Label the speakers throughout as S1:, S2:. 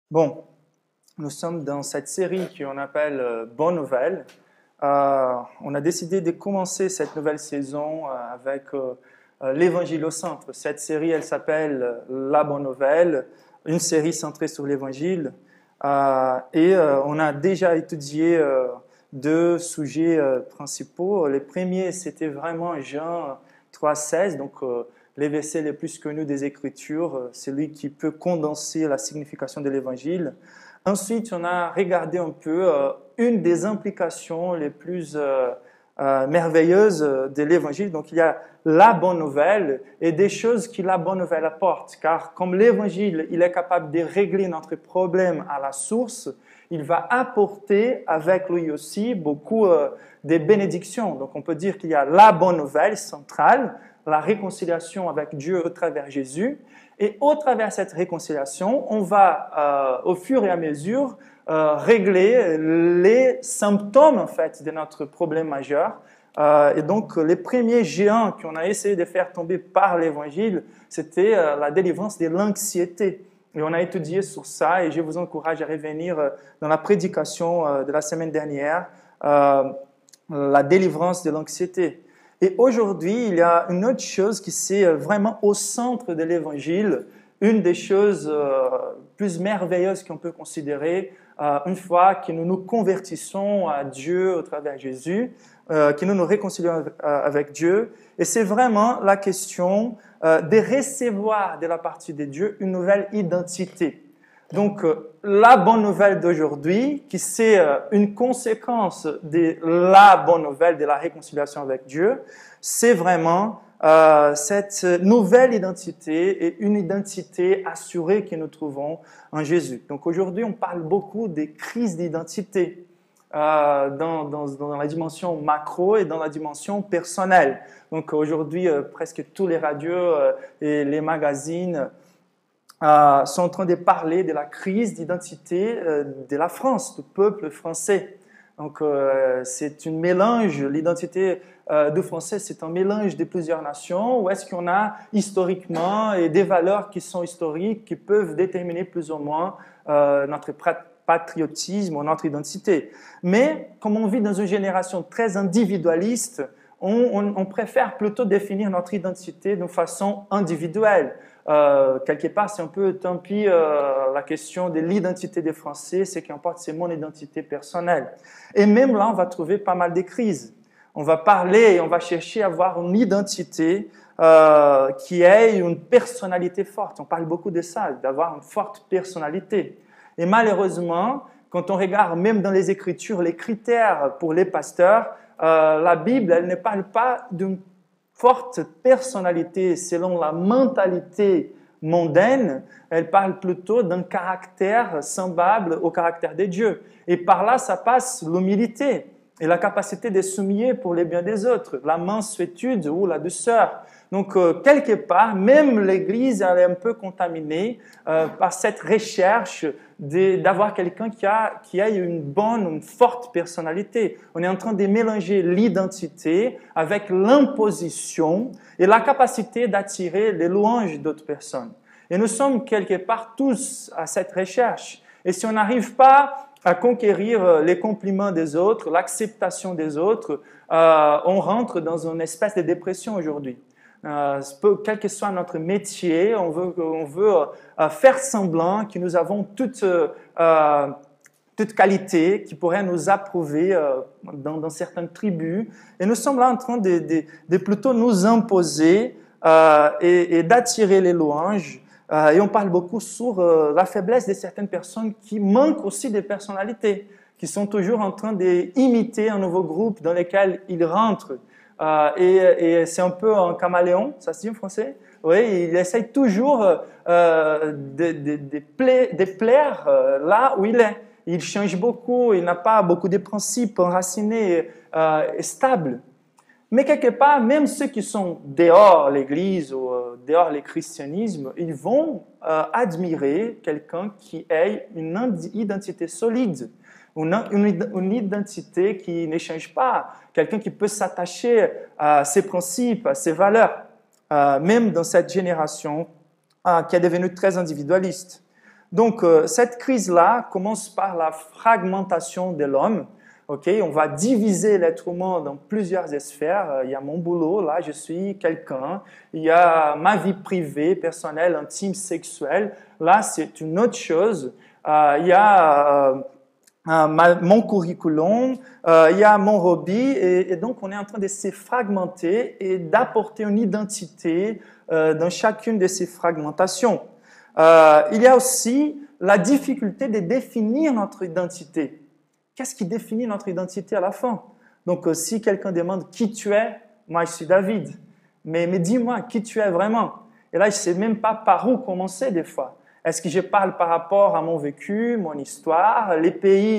S1: Bon, nous sommes dans cette série qu'on appelle Bonne Nouvelle. On a décidé de commencer cette nouvelle saison avec l'Évangile au centre. Cette série, elle s'appelle La Bonne Nouvelle, une série centrée sur l'Évangile. On a déjà étudié deux sujets principaux. Les premiers, c'était vraiment Jean 3,16, donc les versets les plus connus des Écritures, celui qui peut condenser la signification de l'Évangile. Ensuite, on a regardé un peu une des implications les plus merveilleuses de l'Évangile. Donc, il y a la bonne nouvelle et des choses que la bonne nouvelle apporte. Car comme l'Évangile, il est capable de régler notre problème à la source, il va apporter avec lui aussi beaucoup de bénédictions. Donc, on peut dire qu'il y a la bonne nouvelle centrale, la réconciliation avec Dieu au travers Jésus. Et au travers de cette réconciliation, on va, au fur et à mesure, régler les symptômes, en fait, de notre problème majeur. Et donc, les premiers géants qu'on a essayé de faire tomber par l'Évangile, c'était la délivrance de l'anxiété. Et on a étudié sur ça, et je vous encourage à revenir dans la prédication de la semaine dernière, la délivrance de l'anxiété. Et aujourd'hui, il y a une autre chose qui c'est vraiment au centre de l'Évangile, une des choses plus merveilleuses qu'on peut considérer une fois que nous nous convertissons à Dieu au travers Jésus, que nous nous réconcilions avec Dieu. Et c'est vraiment la question de recevoir de la partie de Dieu une nouvelle identité. Donc, la bonne nouvelle d'aujourd'hui, qui c'est une conséquence de la bonne nouvelle de la réconciliation avec Dieu, c'est vraiment cette nouvelle identité et une identité assurée que nous trouvons en Jésus. Donc, aujourd'hui, on parle beaucoup des crises d'identité dans la dimension macro et dans la dimension personnelle. Donc, aujourd'hui, presque tous les radios et les magazines sont en train de parler de la crise d'identité de la France, du peuple français. Donc, c'est un mélange, l'identité du français, c'est un mélange de plusieurs nations, où est-ce qu'on a historiquement et des valeurs qui sont historiques, qui peuvent déterminer plus ou moins notre patriotisme ou notre identité. Mais, comme on vit dans une génération très individualiste, on préfère plutôt définir notre identité d'une façon individuelle. Quelque part, c'est un peu, tant pis, la question de l'identité des Français, ce qui importe, c'est mon identité personnelle. Et même là, on va trouver pas mal de crises. On va parler et on va chercher à avoir une identité qui ait une personnalité forte. On parle beaucoup de ça, d'avoir une forte personnalité. Et malheureusement, quand on regarde même dans les Écritures, les critères pour les pasteurs, la Bible, elle ne parle pas d'une forte personnalité selon la mentalité mondaine, elle parle plutôt d'un caractère semblable au caractère de Dieu. Et par là, ça passe l'humilité et la capacité de s'humilier pour les biens des autres, la mansuétude ou la douceur. Donc, quelque part, même l'Église, elle est un peu contaminée par cette recherche d'avoir quelqu'un qui a une forte personnalité. On est en train de mélanger l'identité avec l'imposition et la capacité d'attirer les louanges d'autres personnes. Et nous sommes quelque part tous à cette recherche. Et si on n'arrive pas à conquérir les compliments des autres, l'acceptation des autres, on rentre dans une espèce de dépression aujourd'hui. Quel que soit notre métier, on veut faire semblant que nous avons toute qualité qui pourrait nous approuver dans certaines tribus. Et nous sommes là en train de plutôt nous imposer et d'attirer les louanges. Et on parle beaucoup sur la faiblesse de certaines personnes qui manquent aussi de personnalité, qui sont toujours en train d'imiter un nouveau groupe dans lequel ils rentrent. Et c'est un peu un caméléon, ça se dit en français. Oui, il essaye toujours de plaire là où il est. Il change beaucoup, il n'a pas beaucoup de principes enracinés et stables. Mais quelque part, même ceux qui sont dehors l'Église ou dehors le christianisme, ils vont admirer quelqu'un qui ait une identité solide, une identité qui ne change pas, quelqu'un qui peut s'attacher à ses principes, à ses valeurs, même dans cette génération qui est devenue très individualiste. Donc, cette crise-là commence par la fragmentation de l'homme. Okay? On va diviser l'être humain dans plusieurs sphères. Il y a mon boulot, là, je suis quelqu'un. Il y a ma vie privée, personnelle, intime, sexuelle. Là, c'est une autre chose. Il y a mon curriculum, il y a mon hobby. Et donc, on est en train de se fragmenter et d'apporter une identité dans chacune de ces fragmentations. Il y a aussi la difficulté de définir notre identité. Qu'est-ce qui définit notre identité à la fin? Donc, si quelqu'un demande qui tu es, moi je suis David. Mais dis-moi qui tu es vraiment. Et là, je ne sais même pas par où commencer des fois. Est-ce que je parle par rapport à mon vécu, mon histoire,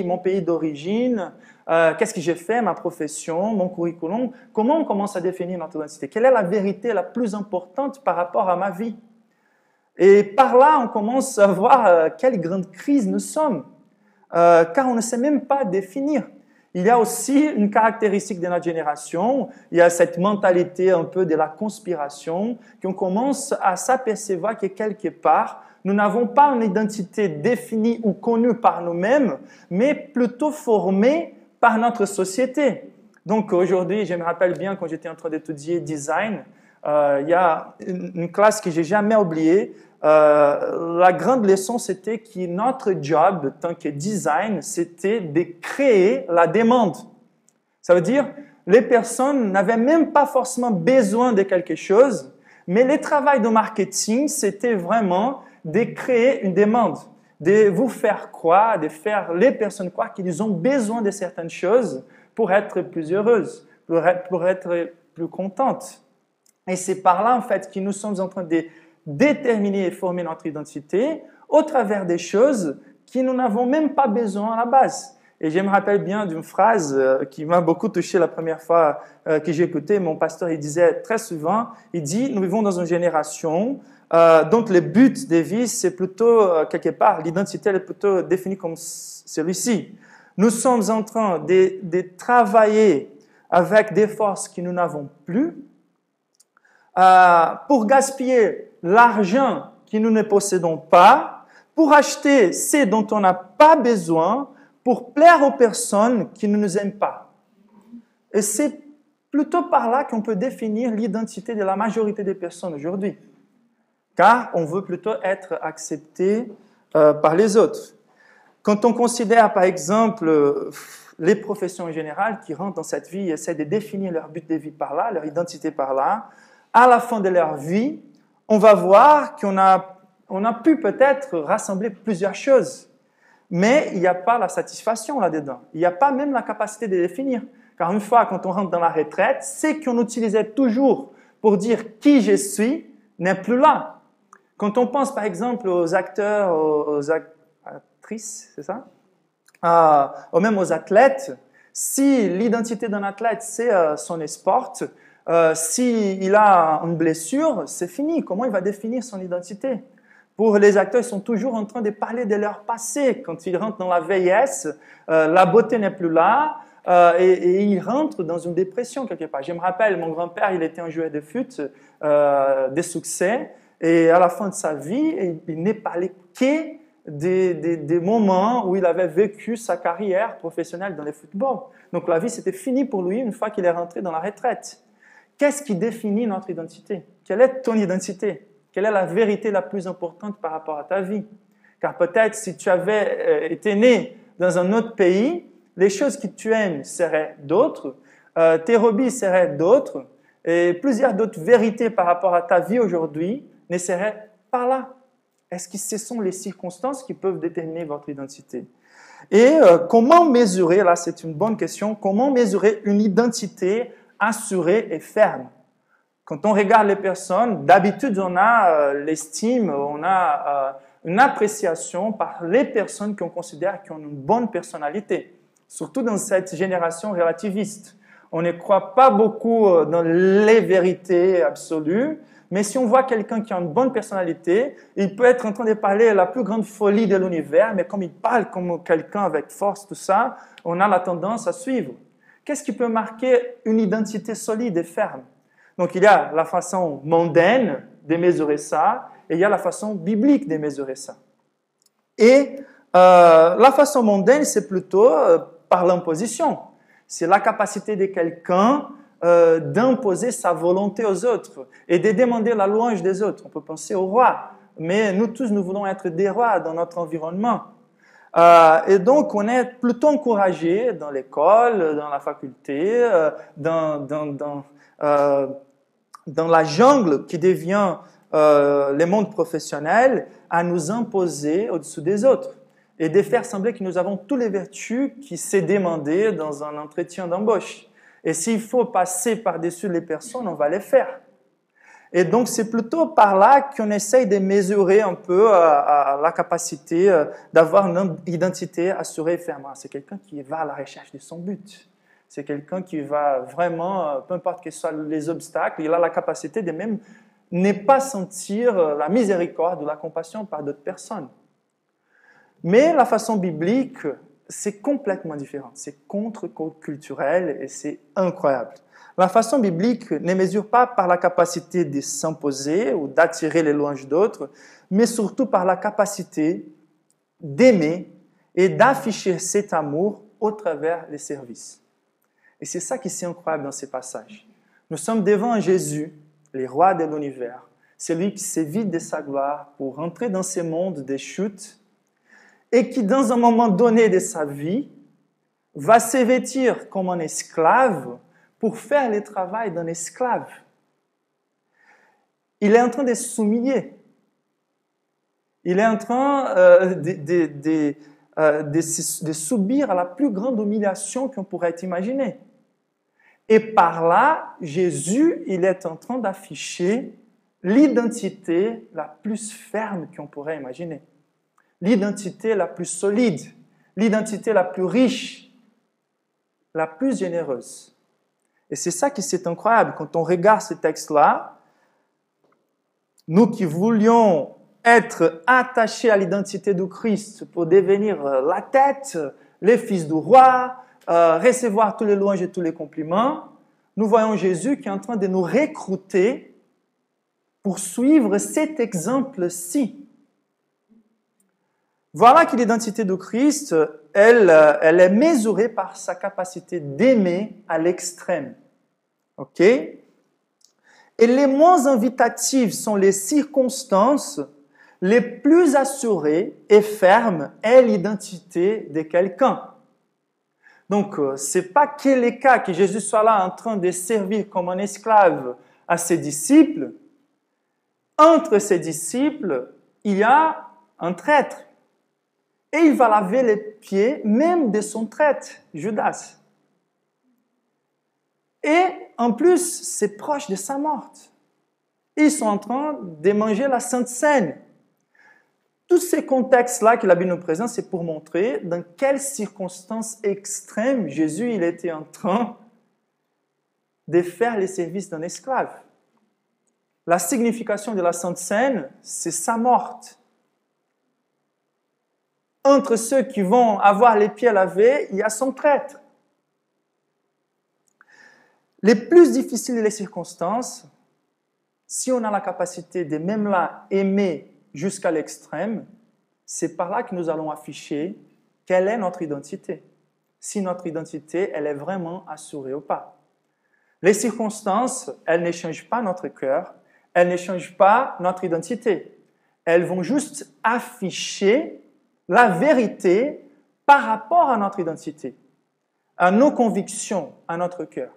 S1: mon pays d'origine, qu'est-ce que j'ai fait, ma profession, mon curriculum? Comment on commence à définir notre identité? Quelle est la vérité la plus importante par rapport à ma vie? Et par là, on commence à voir quelle grande crise nous sommes. Car on ne sait même pas définir. Il y a aussi une caractéristique de notre génération, il y a cette mentalité un peu de la conspiration, qu'on commence à s'apercevoir que quelque part, nous n'avons pas une identité définie ou connue par nous-mêmes, mais plutôt formée par notre société. Donc aujourd'hui, je me rappelle bien quand j'étais en train d'étudier design, il y a une classe que j'ai jamais oubliée. La grande leçon, c'était que notre job, tant que design, c'était de créer la demande. Ça veut dire, les personnes n'avaient même pas forcément besoin de quelque chose, mais le travail de marketing, c'était vraiment de créer une demande, de vous faire croire, de faire les personnes croire qu'ils ont besoin de certaines choses pour être plus heureuses, pour être plus contentes. Et c'est par là, en fait, que nous sommes en train de déterminer et former notre identité au travers des choses que nous n'avons même pas besoin à la base. Et je me rappelle bien d'une phrase qui m'a beaucoup touché la première fois que j'ai écouté. Mon pasteur, il disait très souvent, il dit, nous vivons dans une génération dont le but des vies, c'est plutôt, quelque part, l'identité elle est plutôt définie comme celui-ci. Nous sommes en train de travailler avec des forces que nous n'avons plus pour gaspiller l'argent que nous ne possédons pas, pour acheter ce dont on n'a pas besoin, pour plaire aux personnes qui ne nous aiment pas. Et c'est plutôt par là qu'on peut définir l'identité de la majorité des personnes aujourd'hui. Car on veut plutôt être accepté par les autres. Quand on considère, par exemple, les professions en général qui rentrent dans cette vie et essaient de définir leur but de vie par là, leur identité par là, à la fin de leur vie, on va voir qu'on a pu peut-être rassembler plusieurs choses. Mais il n'y a pas la satisfaction là-dedans. Il n'y a pas même la capacité de définir. Car une fois, quand on rentre dans la retraite, ce qu'on utilisait toujours pour dire qui je suis n'est plus là. Quand on pense par exemple aux acteurs, aux actrices, c'est ça? Ou même aux athlètes, si l'identité d'un athlète, c'est son sport, s'il a une blessure, c'est fini. Comment il va définir son identité? Pour les acteurs, ils sont toujours en train de parler de leur passé. Quand ils rentrent dans la vieillesse, la beauté n'est plus là et ils rentrent dans une dépression quelque part. Je me rappelle, mon grand-père, il était un joueur de foot de succès et à la fin de sa vie, il n'est parlé que des moments où il avait vécu sa carrière professionnelle dans le football. Donc la vie, c'était fini pour lui une fois qu'il est rentré dans la retraite. Qu'est-ce qui définit notre identité? Quelle est ton identité? Quelle est la vérité la plus importante par rapport à ta vie? Car peut-être si tu avais été né dans un autre pays, les choses que tu aimes seraient d'autres, tes hobbies seraient d'autres, et plusieurs d'autres vérités par rapport à ta vie aujourd'hui ne seraient pas là. Est-ce que ce sont les circonstances qui peuvent déterminer votre identité? Et comment mesurer, là c'est une bonne question, comment mesurer une identité assurée et ferme? Quand on regarde les personnes, d'habitude on a l'estime, on a une appréciation par les personnes qu'on considère qui ont une bonne personnalité, surtout dans cette génération relativiste. On ne croit pas beaucoup dans les vérités absolues, mais si on voit quelqu'un qui a une bonne personnalité, il peut être en train de parler la plus grande folie de l'univers, mais comme il parle comme quelqu'un avec force, tout ça, on a la tendance à suivre. Qu'est-ce qui peut marquer une identité solide et ferme? Donc, il y a la façon mondaine de mesurer ça et il y a la façon biblique de mesurer ça. Et la façon mondaine, c'est plutôt par l'imposition. C'est la capacité de quelqu'un d'imposer sa volonté aux autres et de demander la louange des autres. On peut penser au roi, mais nous tous, nous voulons être des rois dans notre environnement. Et donc, on est plutôt encouragé dans l'école, dans la faculté, dans la jungle qui devient le monde professionnel, à nous imposer au-dessus des autres et de faire sembler que nous avons toutes les vertus qui s'est demandé dans un entretien d'embauche. Et s'il faut passer par-dessus les personnes, on va les faire. Et donc, c'est plutôt par là qu'on essaye de mesurer un peu la capacité d'avoir une identité assurée et ferme. C'est quelqu'un qui va à la recherche de son but. C'est quelqu'un qui va vraiment, peu importe quels soient les obstacles, il a la capacité de même ne pas sentir la miséricorde ou la compassion par d'autres personnes. Mais la façon biblique, c'est complètement différent. C'est contre-culturel et c'est incroyable. La façon biblique ne mesure pas par la capacité de s'imposer ou d'attirer les louanges d'autres, mais surtout par la capacité d'aimer et d'afficher cet amour au travers des services. Et c'est ça qui est si incroyable dans ces passages. Nous sommes devant un Jésus, le roi de l'univers, celui qui s'évite de sa gloire pour entrer dans ce monde des chutes et qui, dans un moment donné de sa vie, va se vêtir comme un esclave pour faire le travail d'un esclave. Il est en train de s'humilier. Il est en train de subir la plus grande humiliation qu'on pourrait imaginer. Et par là, Jésus, il est en train d'afficher l'identité la plus ferme qu'on pourrait imaginer. L'identité la plus solide, l'identité la plus riche, la plus généreuse. Et c'est ça qui est incroyable. Quand on regarde ce texte-là, nous qui voulions être attachés à l'identité du Christ pour devenir la tête, les fils du roi, recevoir tous les louanges et tous les compliments, nous voyons Jésus qui est en train de nous recruter pour suivre cet exemple-ci. Voilà que l'identité du Christ, elle est mesurée par sa capacité d'aimer à l'extrême. OK? Et les moins invitatives sont les circonstances, les plus assurées et fermes est l'identité de quelqu'un. Donc, ce n'est pas que le cas que Jésus soit là en train de servir comme un esclave à ses disciples. Entre ses disciples, il y a un traître. Et il va laver les pieds même de son traître, Judas. Et en plus, c'est proche de sa mort. Ils sont en train de manger la Sainte Seine. Tous ces contextes-là que la Bible nous présente, c'est pour montrer dans quelles circonstances extrêmes Jésus il était en train de faire les services d'un esclave. La signification de la Sainte Seine, c'est sa mort. Entre ceux qui vont avoir les pieds lavés, il y a son traître. Les plus difficiles des circonstances, si on a la capacité de même là aimer jusqu'à l'extrême, c'est par là que nous allons afficher quelle est notre identité. Si notre identité, elle est vraiment assurée ou pas. Les circonstances, elles ne changent pas notre cœur, elles ne changent pas notre identité. Elles vont juste afficher la vérité par rapport à notre identité, à nos convictions, à notre cœur.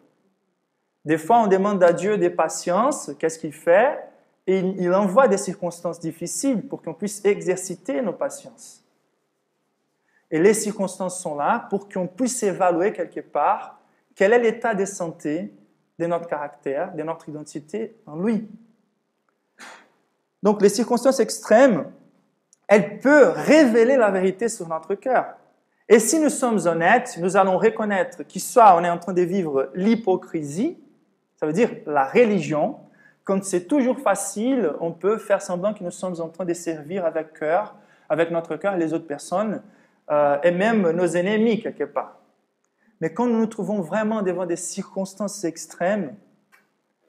S1: Des fois, on demande à Dieu des patiences. Qu'est-ce qu'il fait? Et il envoie des circonstances difficiles pour qu'on puisse exercer nos patiences. Et les circonstances sont là pour qu'on puisse évaluer quelque part quel est l'état de santé de notre caractère, de notre identité en lui. Donc, les circonstances extrêmes, elles peuvent révéler la vérité sur notre cœur. Et si nous sommes honnêtes, nous allons reconnaître qu'il soit on est en train de vivre l'hypocrisie, ça veut dire la religion. Quand c'est toujours facile, on peut faire semblant que nous sommes en train de servir avec cœur, avec notre cœur les autres personnes et même nos ennemis quelque part. Mais quand nous nous trouvons vraiment devant des circonstances extrêmes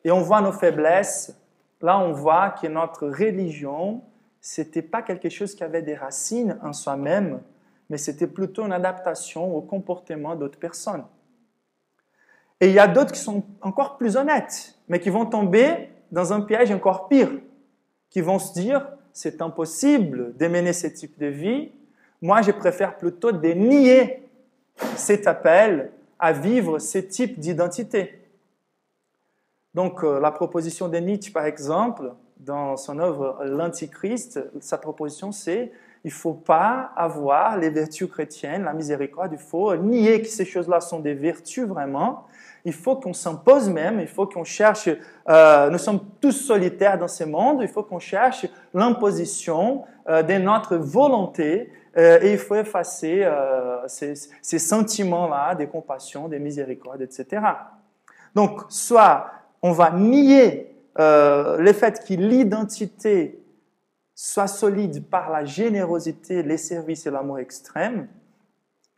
S1: et on voit nos faiblesses, là on voit que notre religion ce n'était pas quelque chose qui avait des racines en soi-même, mais c'était plutôt une adaptation au comportement d'autres personnes. Et il y a d'autres qui sont encore plus honnêtes, mais qui vont tomber dans un piège encore pire, qui vont se dire, c'est impossible de mener ce type de vie, moi je préfère plutôt dénier cet appel à vivre ce type d'identité. Donc la proposition de Nietzsche, par exemple, dans son œuvre L'Antichrist, sa proposition c'est il ne faut pas avoir les vertus chrétiennes, la miséricorde, il faut nier que ces choses-là sont des vertus vraiment. Il faut qu'on s'impose même, il faut qu'on cherche, nous sommes tous solitaires dans ce monde, il faut qu'on cherche l'imposition de notre volonté et il faut effacer ces sentiments-là, des compassions, des miséricordes, etc. Donc, soit on va nier le fait que l'identité soit solide par la générosité, les services et l'amour extrême,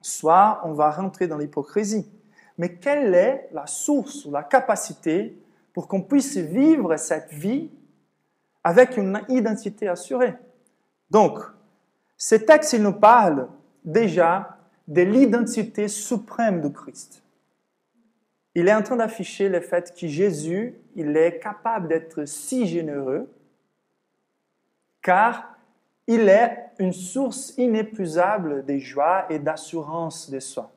S1: soit on va rentrer dans l'hypocrisie. Mais quelle est la source ou la capacité pour qu'on puisse vivre cette vie avec une identité assurée? Donc, ce texte, il nous parle déjà de l'identité suprême de Christ. Il est en train d'afficher le fait que Jésus, il est capable d'être si généreux car il est une source inépuisable de joie et d'assurance de soi.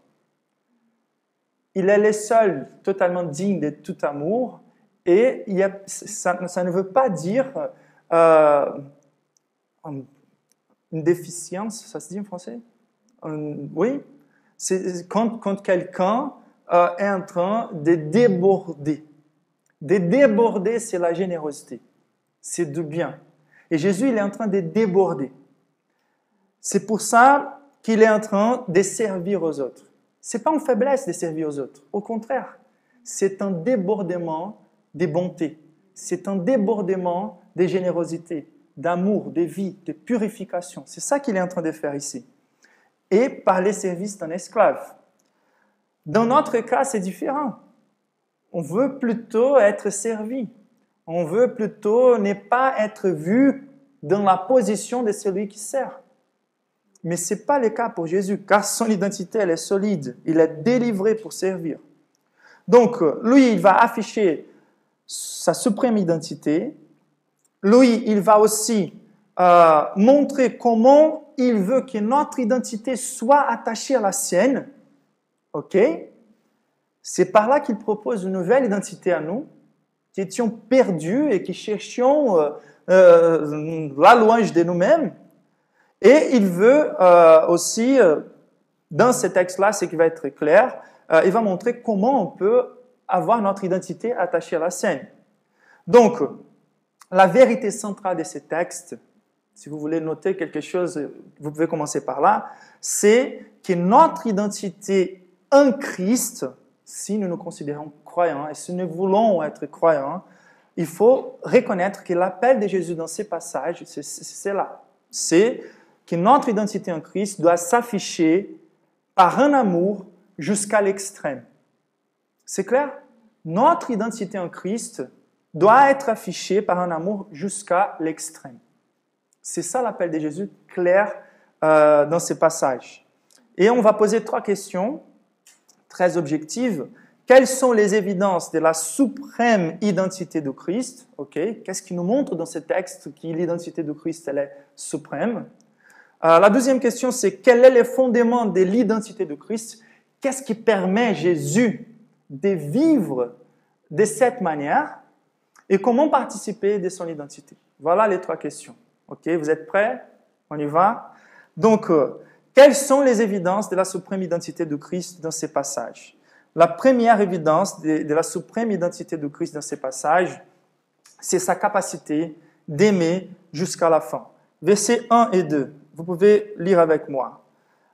S1: Il est le seul totalement digne de tout amour et ça ne veut pas dire une déficience, ça se dit en français? Oui, c'est quand quelqu'un est en train de déborder. De déborder, c'est la générosité, c'est du bien. Et Jésus, il est en train de déborder. C'est pour ça qu'il est en train de servir aux autres. Ce n'est pas une faiblesse de servir aux autres. Au contraire, c'est un débordement de bonté. C'est un débordement de générosité, d'amour, de vie, de purification. C'est ça qu'il est en train de faire ici. Et par les services d'un esclave. Dans notre cas, c'est différent. On veut plutôt être servi. On veut plutôt ne pas être vu dans la position de celui qui sert. Mais ce n'est pas le cas pour Jésus, car son identité, elle est solide. Il est délivré pour servir. Donc, lui, il va afficher sa suprême identité. Lui, il va aussi montrer comment il veut que notre identité soit attachée à la sienne. OK? C'est par là qu'il propose une nouvelle identité à nous, qui étions perdus et qui cherchions la louange de nous-mêmes. Et il veut aussi, dans ce texte-là, ce qui va être clair, il va montrer comment on peut avoir notre identité attachée à la scène. Donc, la vérité centrale de ce texte, si vous voulez noter quelque chose, vous pouvez commencer par là, c'est que notre identité en Christ, si nous nous considérons croyants et si nous voulons être croyants, il faut reconnaître que l'appel de Jésus dans ces passages, c'est là. C'est que notre identité en Christ doit s'afficher par un amour jusqu'à l'extrême. C'est clair? Notre identité en Christ doit être affichée par un amour jusqu'à l'extrême. C'est ça l'appel de Jésus clair dans ces passages. Et on va poser 3 questions très objectives. Quelles sont les évidences de la suprême identité de Christ? Okay. Qu'est-ce qui nous montre dans ce texte que l'identité de Christ elle est suprême? La deuxième question, c'est quel est le fondement de l'identité de Christ? Qu'est-ce qui permet Jésus de vivre de cette manière? Et comment participer de son identité? Voilà les 3 questions. Ok, vous êtes prêts? On y va? Donc, quelles sont les évidences de la suprême identité de Christ dans ces passages? La première évidence de la suprême identité de Christ dans ces passages, c'est sa capacité d'aimer jusqu'à la fin. Versets 1 et 2, vous pouvez lire avec moi.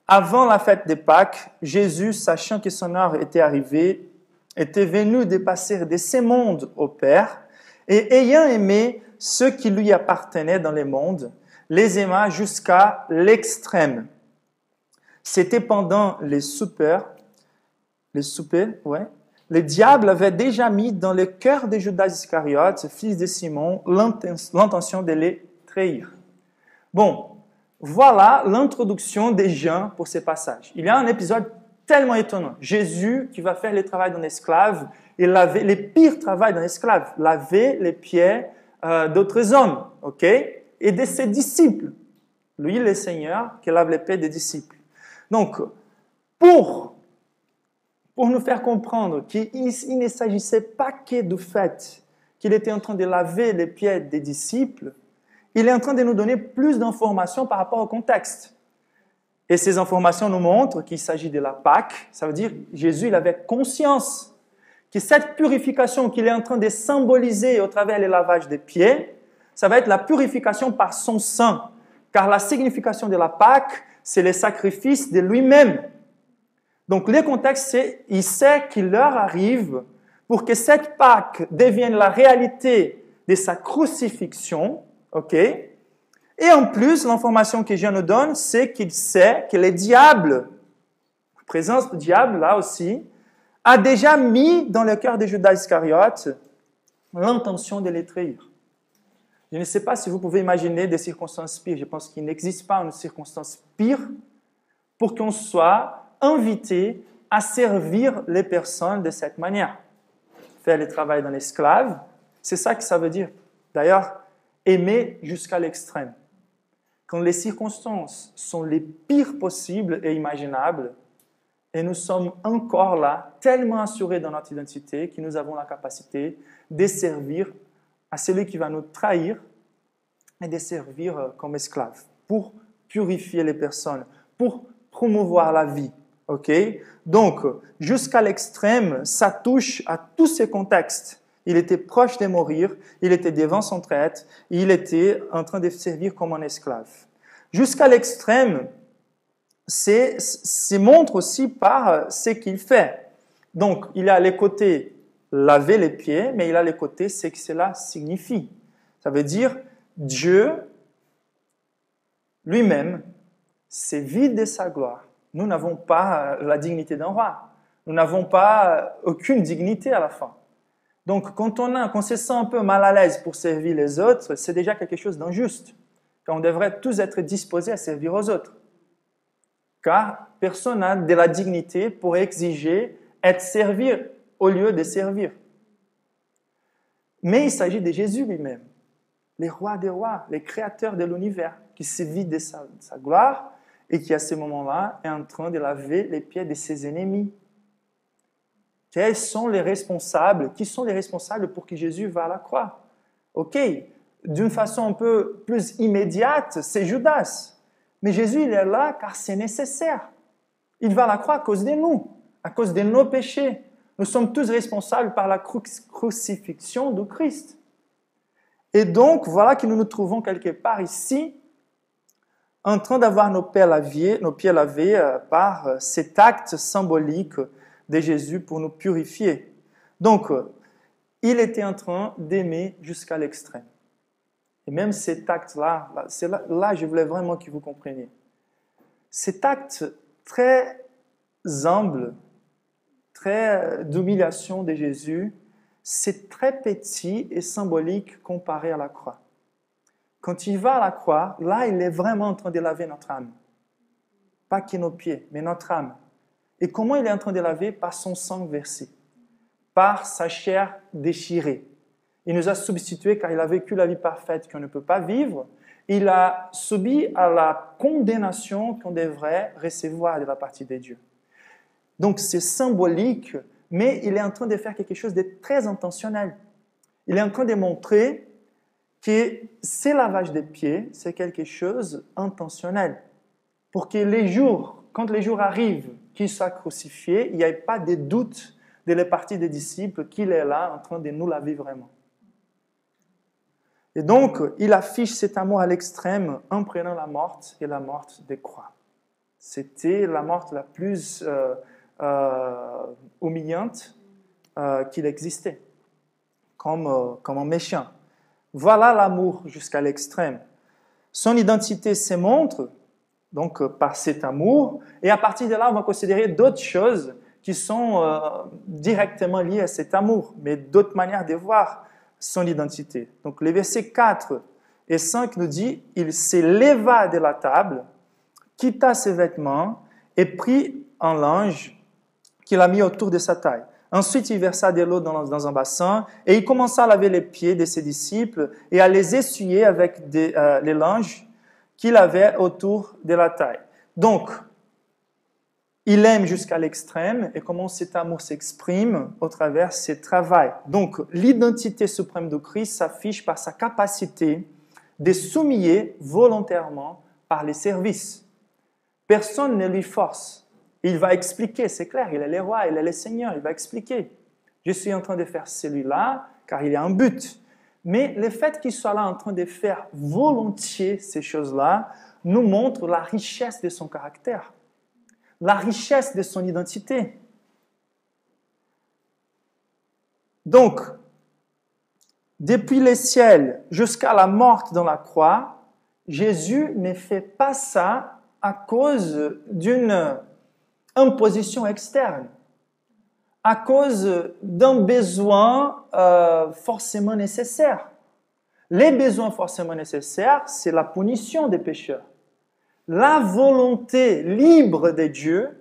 S1: Avant la fête des Pâques, Jésus, sachant que son heure était arrivée, était venu de passer de ce monde au Père, et ayant aimé ceux qui lui appartenaient dans le monde, les aima jusqu'à l'extrême. C'était pendant les soupers, le diable avait déjà mis dans le cœur de Judas Iscariote, fils de Simon, l'intention de les trahir. Bon, voilà l'introduction des Jean pour ces passages. Il y a un épisode tellement étonnant. Jésus qui va faire le travail d'un esclave et laver les pires travaux d'un esclave, laver les pieds d'autres hommes, ok? Et de ses disciples. Lui, le Seigneur, qui lave les pieds des disciples. Donc, pour nous faire comprendre qu'il ne s'agissait pas que du fait qu'il était en train de laver les pieds des disciples, il est en train de nous donner plus d'informations par rapport au contexte. Et ces informations nous montrent qu'il s'agit de la Pâque. Ça veut dire que Jésus il avait conscience que cette purification qu'il est en train de symboliser au travers du lavage des pieds, ça va être la purification par son sang. Car la signification de la Pâque, c'est le sacrifice de lui-même. Donc, le contexte, c'est il sait qu'il l'heure arrive pour que cette Pâque devienne la réalité de sa crucifixion, ok? Et en plus, l'information que Jean nous donne, c'est qu'il sait que le diable, la présence du diable, là aussi, a déjà mis dans le cœur de Judas Iscariote l'intention de les trahir. Je ne sais pas si vous pouvez imaginer des circonstances pires. Je pense qu'il n'existe pas une circonstance pire pour qu'on soit invité à servir les personnes de cette manière. Faire le travail d'un esclave, c'est ça que ça veut dire. D'ailleurs, aimer jusqu'à l'extrême. Quand les circonstances sont les pires possibles et imaginables, et nous sommes encore là, tellement assurés dans notre identité, que nous avons la capacité de servir à celui qui va nous trahir et de servir comme esclave pour purifier les personnes, pour promouvoir la vie. Ok? Donc, jusqu'à l'extrême, ça touche à tous ces contextes. Il était proche de mourir, il était devant son traître, il était en train de servir comme un esclave. Jusqu'à l'extrême, c'est montre aussi par ce qu'il fait. Donc, il a les côtés laver les pieds, mais il a les côtés ce que cela signifie. Ça veut dire Dieu lui-même s'est vide de sa gloire. Nous n'avons pas la dignité d'un roi. Nous n'avons pas aucune dignité à la fin. Donc, quand on se sent un peu mal à l'aise pour servir les autres, c'est déjà quelque chose d'injuste. Car on devrait tous être disposés à servir aux autres. Car personne n'a de la dignité pour exiger être servi au lieu de servir. Mais il s'agit de Jésus lui-même, le roi des rois, le créateur de l'univers, qui se vide de sa gloire et qui, à ce moment-là, est en train de laver les pieds de ses ennemis. Quels sont les responsables? Qui sont les responsables pour que Jésus va à la croix? Ok, d'une façon un peu plus immédiate, c'est Judas. Mais Jésus, il est là car c'est nécessaire. Il va à la croix à cause de nous, à cause de nos péchés. Nous sommes tous responsables par la crucifixion de Christ. Et donc, voilà que nous nous trouvons quelque part ici, en train d'avoir nos pieds lavés par cet acte symbolique de Jésus pour nous purifier. Donc, il était en train d'aimer jusqu'à l'extrême. Et même cet acte-là, là, je voulais vraiment que vous compreniez. Cet acte très humble, très d'humiliation de Jésus, c'est très petit et symbolique comparé à la croix. Quand il va à la croix, là, il est vraiment en train de laver notre âme. Pas que nos pieds, mais notre âme. Et comment il est en train de laver? Par son sang versé, par sa chair déchirée. Il nous a substitués car il a vécu la vie parfaite qu'on ne peut pas vivre. Il a subi à la condamnation qu'on devrait recevoir de la partie de Dieu. Donc c'est symbolique, mais il est en train de faire quelque chose de très intentionnel. Il est en train de montrer que ce lavage des pieds, c'est quelque chose d'intentionnel. Pour que quand les jours arrivent qu'il soit crucifié, il n'y ait pas de doute de la partie des disciples qu'il est là en train de nous laver vraiment. Et donc, il affiche cet amour à l'extrême en prenant la mort et la mort des croix. C'était la mort la plus humiliante qu'il existait, comme un méchant. Voilà l'amour jusqu'à l'extrême. Son identité se montre donc par cet amour, et à partir de là, on va considérer d'autres choses qui sont directement liées à cet amour, mais d'autres manières de voir son identité. Donc le verset 4 Et 5 nous dit, il s'éleva de la table, quitta ses vêtements et prit un linge qu'il a mis autour de sa taille. Ensuite, il versa de l'eau dans un bassin et il commença à laver les pieds de ses disciples et à les essuyer avec les linges qu'il avait autour de la taille. Donc, il aime jusqu'à l'extrême et comment cet amour s'exprime au travers de ses travaux. Donc, l'identité suprême de Christ s'affiche par sa capacité de s'humilier volontairement par les services. Personne ne lui force. Il va expliquer, c'est clair, il est le roi, il est le Seigneur, il va expliquer. Je suis en train de faire celui-là car il y a un but. Mais le fait qu'il soit là en train de faire volontiers ces choses-là nous montre la richesse de son caractère, la richesse de son identité. Donc, depuis les ciels jusqu'à la mort dans la croix, Jésus ne fait pas ça à cause d'une imposition externe, à cause d'un besoin forcément nécessaire. Les besoins forcément nécessaires, c'est la punition des pécheurs. La volonté libre de Dieu,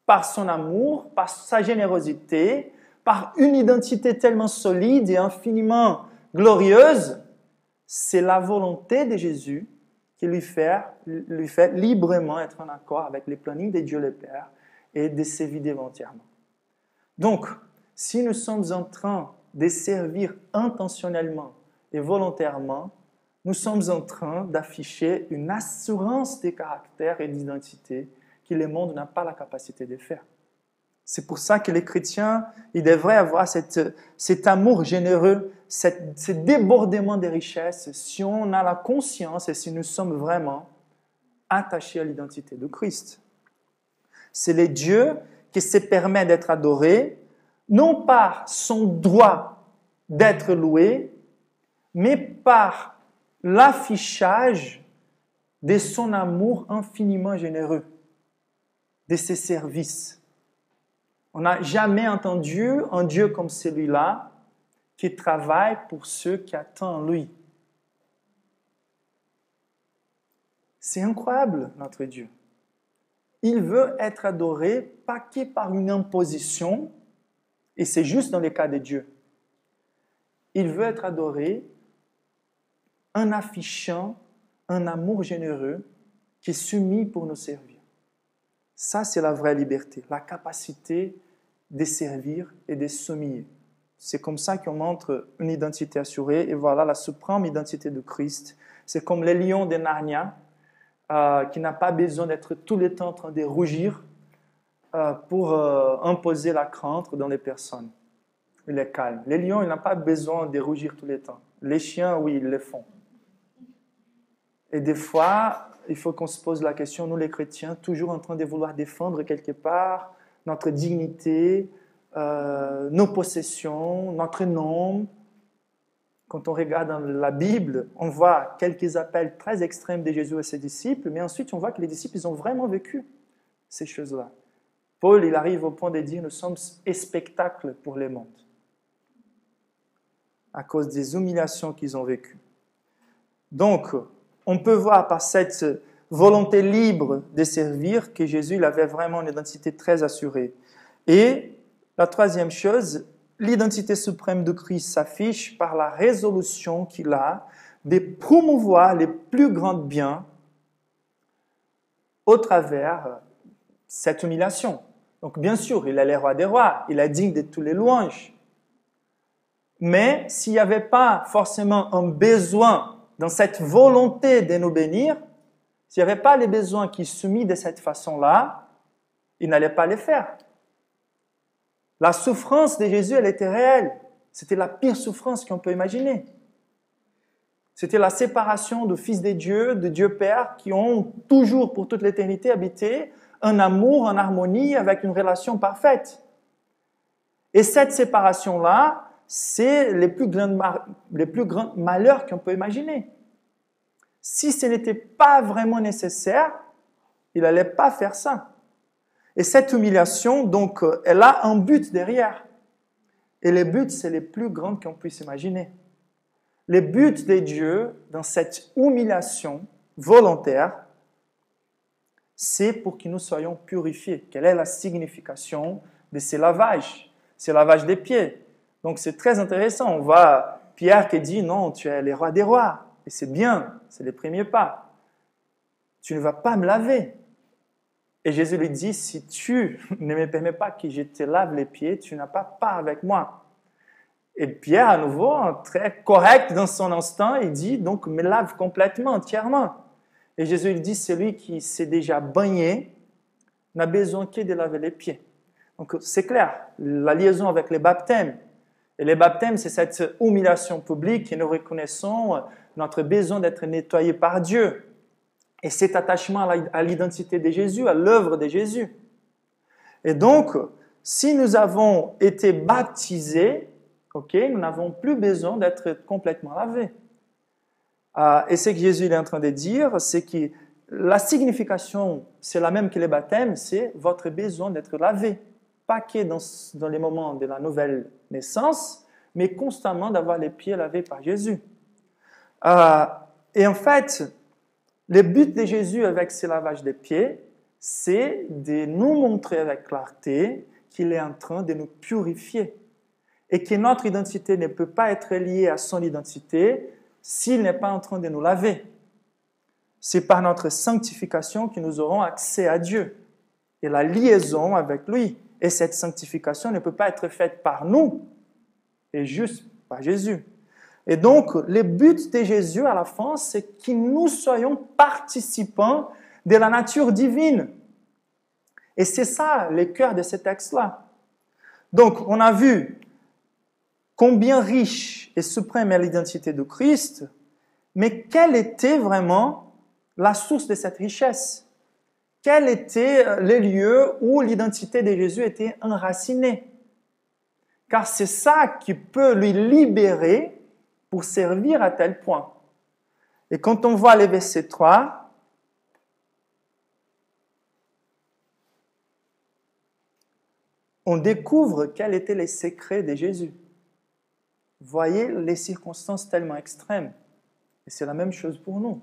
S1: par son amour, par sa générosité, par une identité tellement solide et infiniment glorieuse, c'est la volonté de Jésus qui lui fait librement être en accord avec les plannings de Dieu le Père et de se vider entièrement. Donc, si nous sommes en train de servir intentionnellement et volontairement, nous sommes en train d'afficher une assurance de caractère et d'identité que le monde n'a pas la capacité de faire. C'est pour ça que les chrétiens, ils devraient avoir cet amour généreux, ce débordement de richesses, si on a la conscience et si nous sommes vraiment attachés à l'identité de Christ. C'est le Dieu qui se permet d'être adoré, non par son droit d'être loué, mais par l'affichage de son amour infiniment généreux, de ses services. On n'a jamais entendu un Dieu comme celui-là qui travaille pour ceux qui attendent lui. C'est incroyable, notre Dieu. Il veut être adoré pas que par une imposition, et c'est juste dans le cas de Dieu. Il veut être adoré en affichant un amour généreux qui est soumis pour nous servir. Ça, c'est la vraie liberté, la capacité de servir et de s'humilier. C'est comme ça qu'on montre une identité assurée, et voilà la suprême identité de Christ. C'est comme le lion de Narnia, qui n'a pas besoin d'être tout le temps en train de rougir pour imposer la crainte dans les personnes. Il est calme. Les lions, ils n'ont pas besoin de rougir tout le temps. Les chiens, oui, ils le font. Et des fois, il faut qu'on se pose la question, nous les chrétiens, toujours en train de vouloir défendre quelque part notre dignité, nos possessions, notre nom. Quand on regarde dans la Bible, on voit quelques appels très extrêmes de Jésus à ses disciples, mais ensuite on voit que les disciples, ils ont vraiment vécu ces choses-là. Paul, il arrive au point de dire, nous sommes un spectacle pour le monde, à cause des humiliations qu'ils ont vécues. Donc, on peut voir par cette volonté libre de servir que Jésus, il avait vraiment une identité très assurée. Et la troisième chose, l'identité suprême de Christ s'affiche par la résolution qu'il a de promouvoir les plus grands biens au travers cette humiliation. Donc bien sûr, il est le roi des rois, il est digne de tous les louanges. Mais s'il n'y avait pas forcément un besoin dans cette volonté de nous bénir, s'il n'y avait pas les besoins qui sont mis de cette façon-là, il n'allait pas les faire. La souffrance de Jésus, elle était réelle. C'était la pire souffrance qu'on peut imaginer. C'était la séparation du Fils de Dieu Père, qui ont toujours, pour toute l'éternité, habité un amour en harmonie avec une relation parfaite. Et cette séparation-là, c'est les plus grands malheurs qu'on peut imaginer. Si ce n'était pas vraiment nécessaire, il n'allait pas faire ça. Et cette humiliation, donc, elle a un but derrière. Et le but, c'est le plus grand qu'on puisse imaginer. Le but de Dieu dans cette humiliation volontaire, c'est pour que nous soyons purifiés. Quelle est la signification de ces lavages? Ces lavages des pieds. Donc c'est très intéressant. On voit Pierre qui dit, non, tu es le roi des rois. Et c'est bien, c'est les premiers pas. Tu ne vas pas me laver. Et Jésus lui dit, si tu ne me permets pas que je te lave les pieds, tu n'as pas part avec moi. Et Pierre, à nouveau, très correct dans son instinct, il dit, donc me lave complètement, entièrement. Et Jésus lui dit, celui qui s'est déjà baigné n'a besoin que de laver les pieds. Donc c'est clair, la liaison avec les baptêmes. Et les baptêmes, c'est cette humiliation publique que nous reconnaissons notre besoin d'être nettoyé par Dieu. Et cet attachement à l'identité de Jésus, à l'œuvre de Jésus. Et donc, si nous avons été baptisés, nous n'avons plus besoin d'être complètement lavés. Et ce que Jésus est en train de dire, c'est que la signification, c'est la même que les baptêmes, c'est votre besoin d'être lavé. Pas que dans les moments de la nouvelle naissance, mais constamment d'avoir les pieds lavés par Jésus. Et en fait, le but de Jésus avec ce lavage des pieds, c'est de nous montrer avec clarté qu'il est en train de nous purifier et que notre identité ne peut pas être liée à son identité s'il n'est pas en train de nous laver. C'est par notre sanctification que nous aurons accès à Dieu et la liaison avec lui. Et cette sanctification ne peut pas être faite par nous, et juste par Jésus. Et donc, le but de Jésus à la fin, c'est que nous soyons participants de la nature divine. Et c'est ça le cœur de ce texte-là. Donc, on a vu combien riche et suprême est l'identité de Christ, mais quelle était vraiment la source de cette richesse? Quels étaient les lieux où l'identité de Jésus était enracinée? Car c'est ça qui peut lui libérer pour servir à tel point. Et quand on voit le verset 3, on découvre quels étaient les secrets de Jésus. Voyez les circonstances tellement extrêmes. Et c'est la même chose pour nous.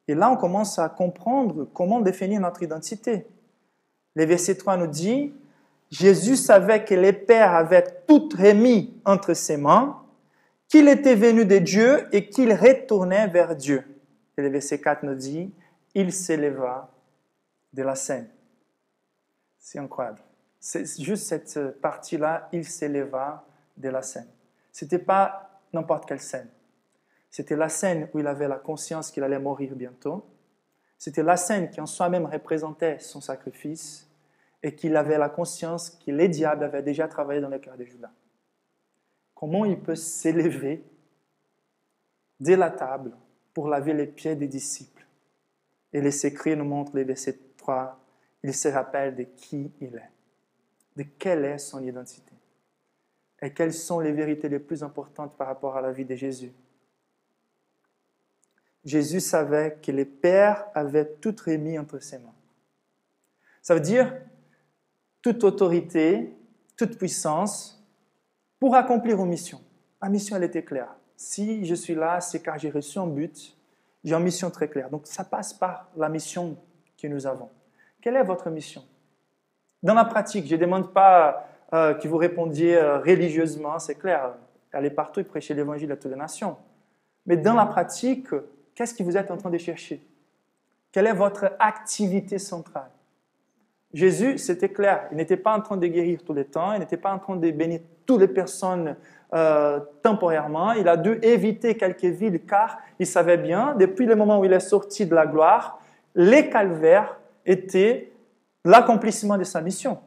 S1: Et là, on commence à comprendre comment définir notre identité. Le verset 3 nous dit, Jésus savait que le Père avait tout remis entre ses mains, qu'il était venu de Dieu et qu'il retournait vers Dieu. Et le verset 4 nous dit, il s'éleva de la scène. C'est incroyable. C'est juste cette partie-là, il s'éleva de la scène. Ce n'était pas n'importe quelle scène. C'était la scène où il avait la conscience qu'il allait mourir bientôt. C'était la scène qui en soi-même représentait son sacrifice et qu'il avait la conscience que les diables avaient déjà travaillé dans le cœur de Judas. Comment il peut s'élever de la table pour laver les pieds des disciples? Et les secrets nous montrent les versets 3. Il se rappelle de qui il est, de quelle est son identité et quelles sont les vérités les plus importantes par rapport à la vie de Jésus. Jésus savait que le Père avait tout remis entre ses mains. Ça veut dire toute autorité, toute puissance pour accomplir une mission. La mission, elle était claire. Si je suis là, c'est car j'ai reçu un but, j'ai une mission très claire. Donc, ça passe par la mission que nous avons. Quelle est votre mission? Dans la pratique, je ne demande pas que vous répondiez religieusement, c'est clair. Allez partout et prêchez l'évangile à toutes les nations. Mais dans la pratique, qu'est-ce que vous êtes en train de chercher? Quelle est votre activité centrale? Jésus, c'était clair. Il n'était pas en train de guérir tout le temps. Il n'était pas en train de bénir toutes les personnes temporairement. Il a dû éviter quelques villes car il savait bien, depuis le moment où il est sorti de la gloire, les calvaires étaient l'accomplissement de sa mission.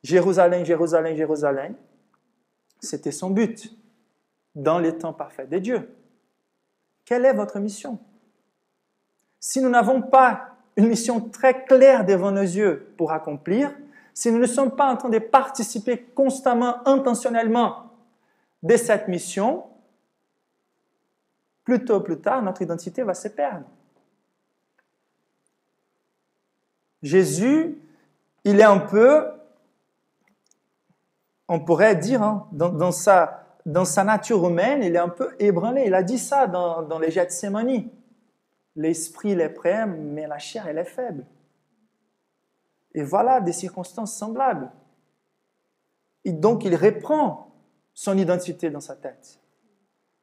S1: Jérusalem, Jérusalem, Jérusalem, c'était son but dans les temps parfaits de Dieu. Quelle est votre mission? Si nous n'avons pas une mission très claire devant nos yeux pour accomplir, si nous ne sommes pas en train de participer constamment, intentionnellement de cette mission, plus tôt ou plus tard, notre identité va se perdre. Jésus, il est un peu, on pourrait dire, dans sa dans sa nature humaine, il est un peu ébranlé. Il a dit ça dans les Gethsémani. L'esprit, il est prêt, mais la chair, elle est faible. Et voilà des circonstances semblables. Et donc, il reprend son identité dans sa tête.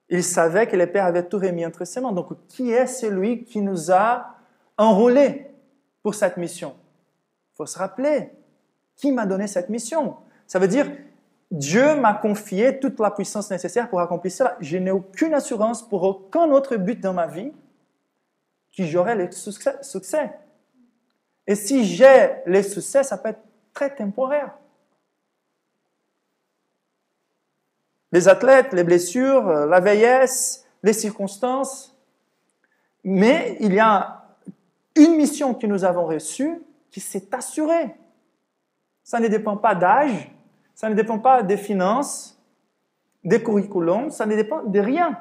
S1: Il savait que le Père avait tout remis entre ses mains. Donc, qui est celui qui nous a enrôlés pour cette mission? Il faut se rappeler, qui m'a donné cette mission? Ça veut dire, Dieu m'a confié toute la puissance nécessaire pour accomplir cela. Je n'ai aucune assurance pour aucun autre but dans ma vie que j'aurai le succès. Et si j'ai le succès, ça peut être très temporaire. Les athlètes, les blessures, la vieillesse, les circonstances. Mais il y a une mission que nous avons reçue qui s'est assurée. Ça ne dépend pas d'âge, ça ne dépend pas des finances, des curriculums, ça ne dépend de rien.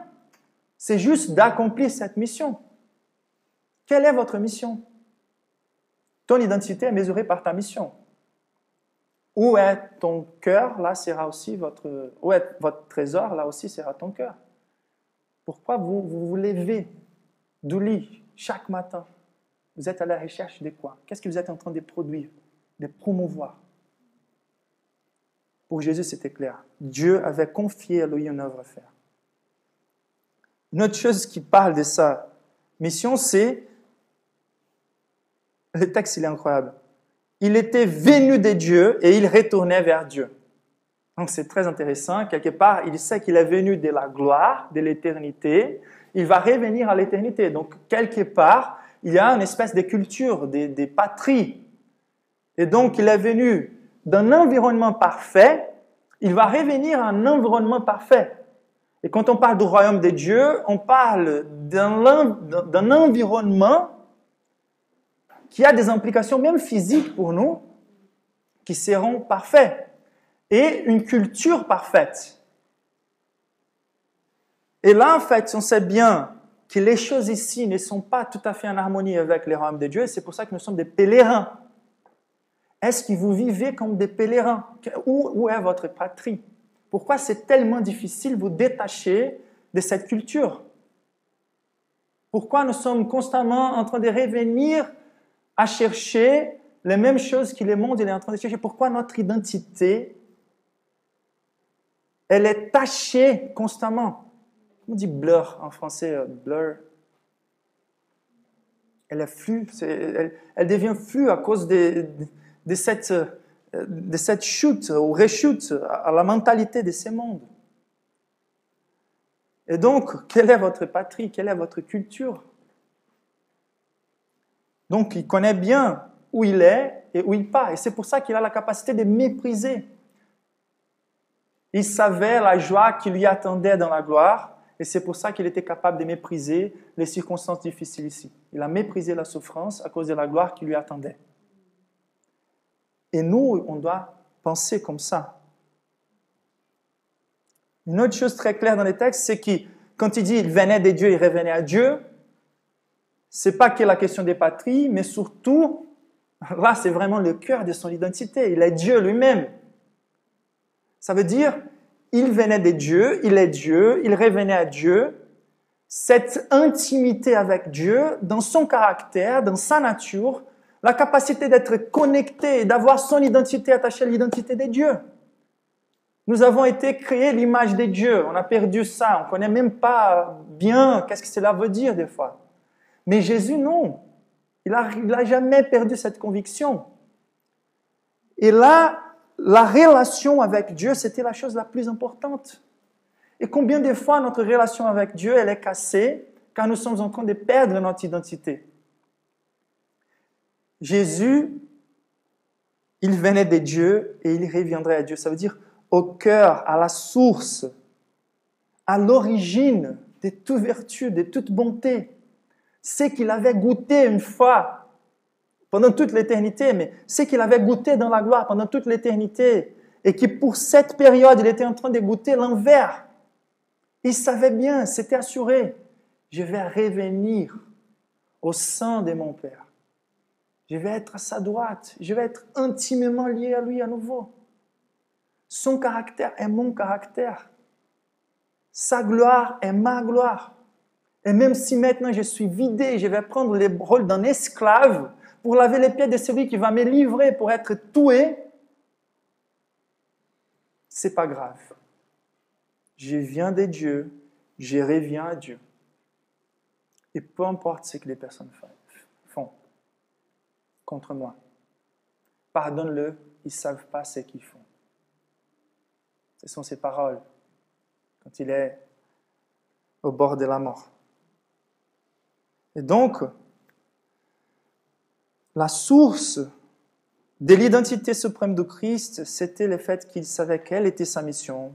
S1: C'est juste d'accomplir cette mission. Quelle est votre mission? Ton identité est mesurée par ta mission. Où est ton cœur, là sera aussi où est votre trésor, là aussi sera ton cœur. Pourquoi vous vous levez du lit chaque matin? Vous êtes à la recherche de quoi? Qu'est-ce que vous êtes en train de produire, de promouvoir? Pour Jésus, c'était clair. Dieu avait confié à lui une œuvre à faire. Une autre chose qui parle de sa mission, c'est... Le texte, il est incroyable. Il était venu de Dieu et il retournait vers Dieu. Donc c'est très intéressant. Quelque part, il sait qu'il est venu de la gloire, de l'éternité. Il va revenir à l'éternité. Donc quelque part, il y a une espèce de culture, des patries. Et donc il est venu d'un environnement parfait. Il va revenir à un environnement parfait. Et quand on parle du royaume de Dieu, on parle d'un environnement qui a des implications même physiques pour nous, qui seront parfaits, et une culture parfaite. Et là, en fait, on sait bien que les choses ici ne sont pas tout à fait en harmonie avec les royaumes de Dieu, et c'est pour ça que nous sommes des pèlerins. Est-ce que vous vivez comme des pèlerins? Où est votre patrie? Pourquoi c'est tellement difficile de vous détacher de cette culture? Pourquoi nous sommes constamment en train de revenir à chercher les mêmes choses que le monde est en train de chercher? Pourquoi notre identité, elle est tachée constamment? On dit blur en français, blur. Elle est floue, elle devient floue à cause de cette chute ou rechute à la mentalité de ces mondes. Et donc, quelle est votre patrie? Quelle est votre culture? Donc, il connaît bien où il est et où il part. Et c'est pour ça qu'il a la capacité de mépriser. Il savait la joie qui lui attendait dans la gloire. Et c'est pour ça qu'il était capable de mépriser les circonstances difficiles ici. Il a méprisé la souffrance à cause de la gloire qui lui attendait. Et nous, on doit penser comme ça. Une autre chose très claire dans les textes, c'est que quand il dit il venait de Dieu, il revenait à Dieu, c'est pas que la question des patries, mais surtout, là, c'est vraiment le cœur de son identité. Il est Dieu lui-même. Ça veut dire, il venait de Dieu, il est Dieu, il revenait à Dieu. Cette intimité avec Dieu, dans son caractère, dans sa nature, la capacité d'être connecté et d'avoir son identité attachée à l'identité de Dieu. Nous avons été créés l'image de Dieu. On a perdu ça. On ne connaît même pas bien qu'est-ce que cela veut dire des fois. Mais Jésus, non. Il n'a jamais perdu cette conviction. Et là, la relation avec Dieu, c'était la chose la plus importante. Et combien de fois notre relation avec Dieu, elle est cassée car nous sommes en train de perdre notre identité. Jésus, il venait de Dieu et il reviendrait à Dieu. Ça veut dire au cœur, à la source, à l'origine de toute vertu, de toute bonté. C'est qu'il avait goûté une fois, pendant toute l'éternité, mais c'est qu'il avait goûté dans la gloire pendant toute l'éternité, et que pour cette période, il était en train de goûter l'envers. Il savait bien, c'était assuré, je vais revenir au sein de mon Père. Je vais être à sa droite, je vais être intimement lié à lui à nouveau. Son caractère est mon caractère. Sa gloire est ma gloire. Et même si maintenant je suis vidé, je vais prendre le rôle d'un esclave pour laver les pieds de celui qui va me livrer pour être tué, c'est pas grave. Je viens de Dieu, je reviens à Dieu. Et peu importe ce que les personnes font contre moi, pardonne-le, ils ne savent pas ce qu'ils font. Ce sont ses paroles quand il est au bord de la mort. Et donc, la source de l'identité suprême de Christ, c'était le fait qu'il savait quelle était sa mission,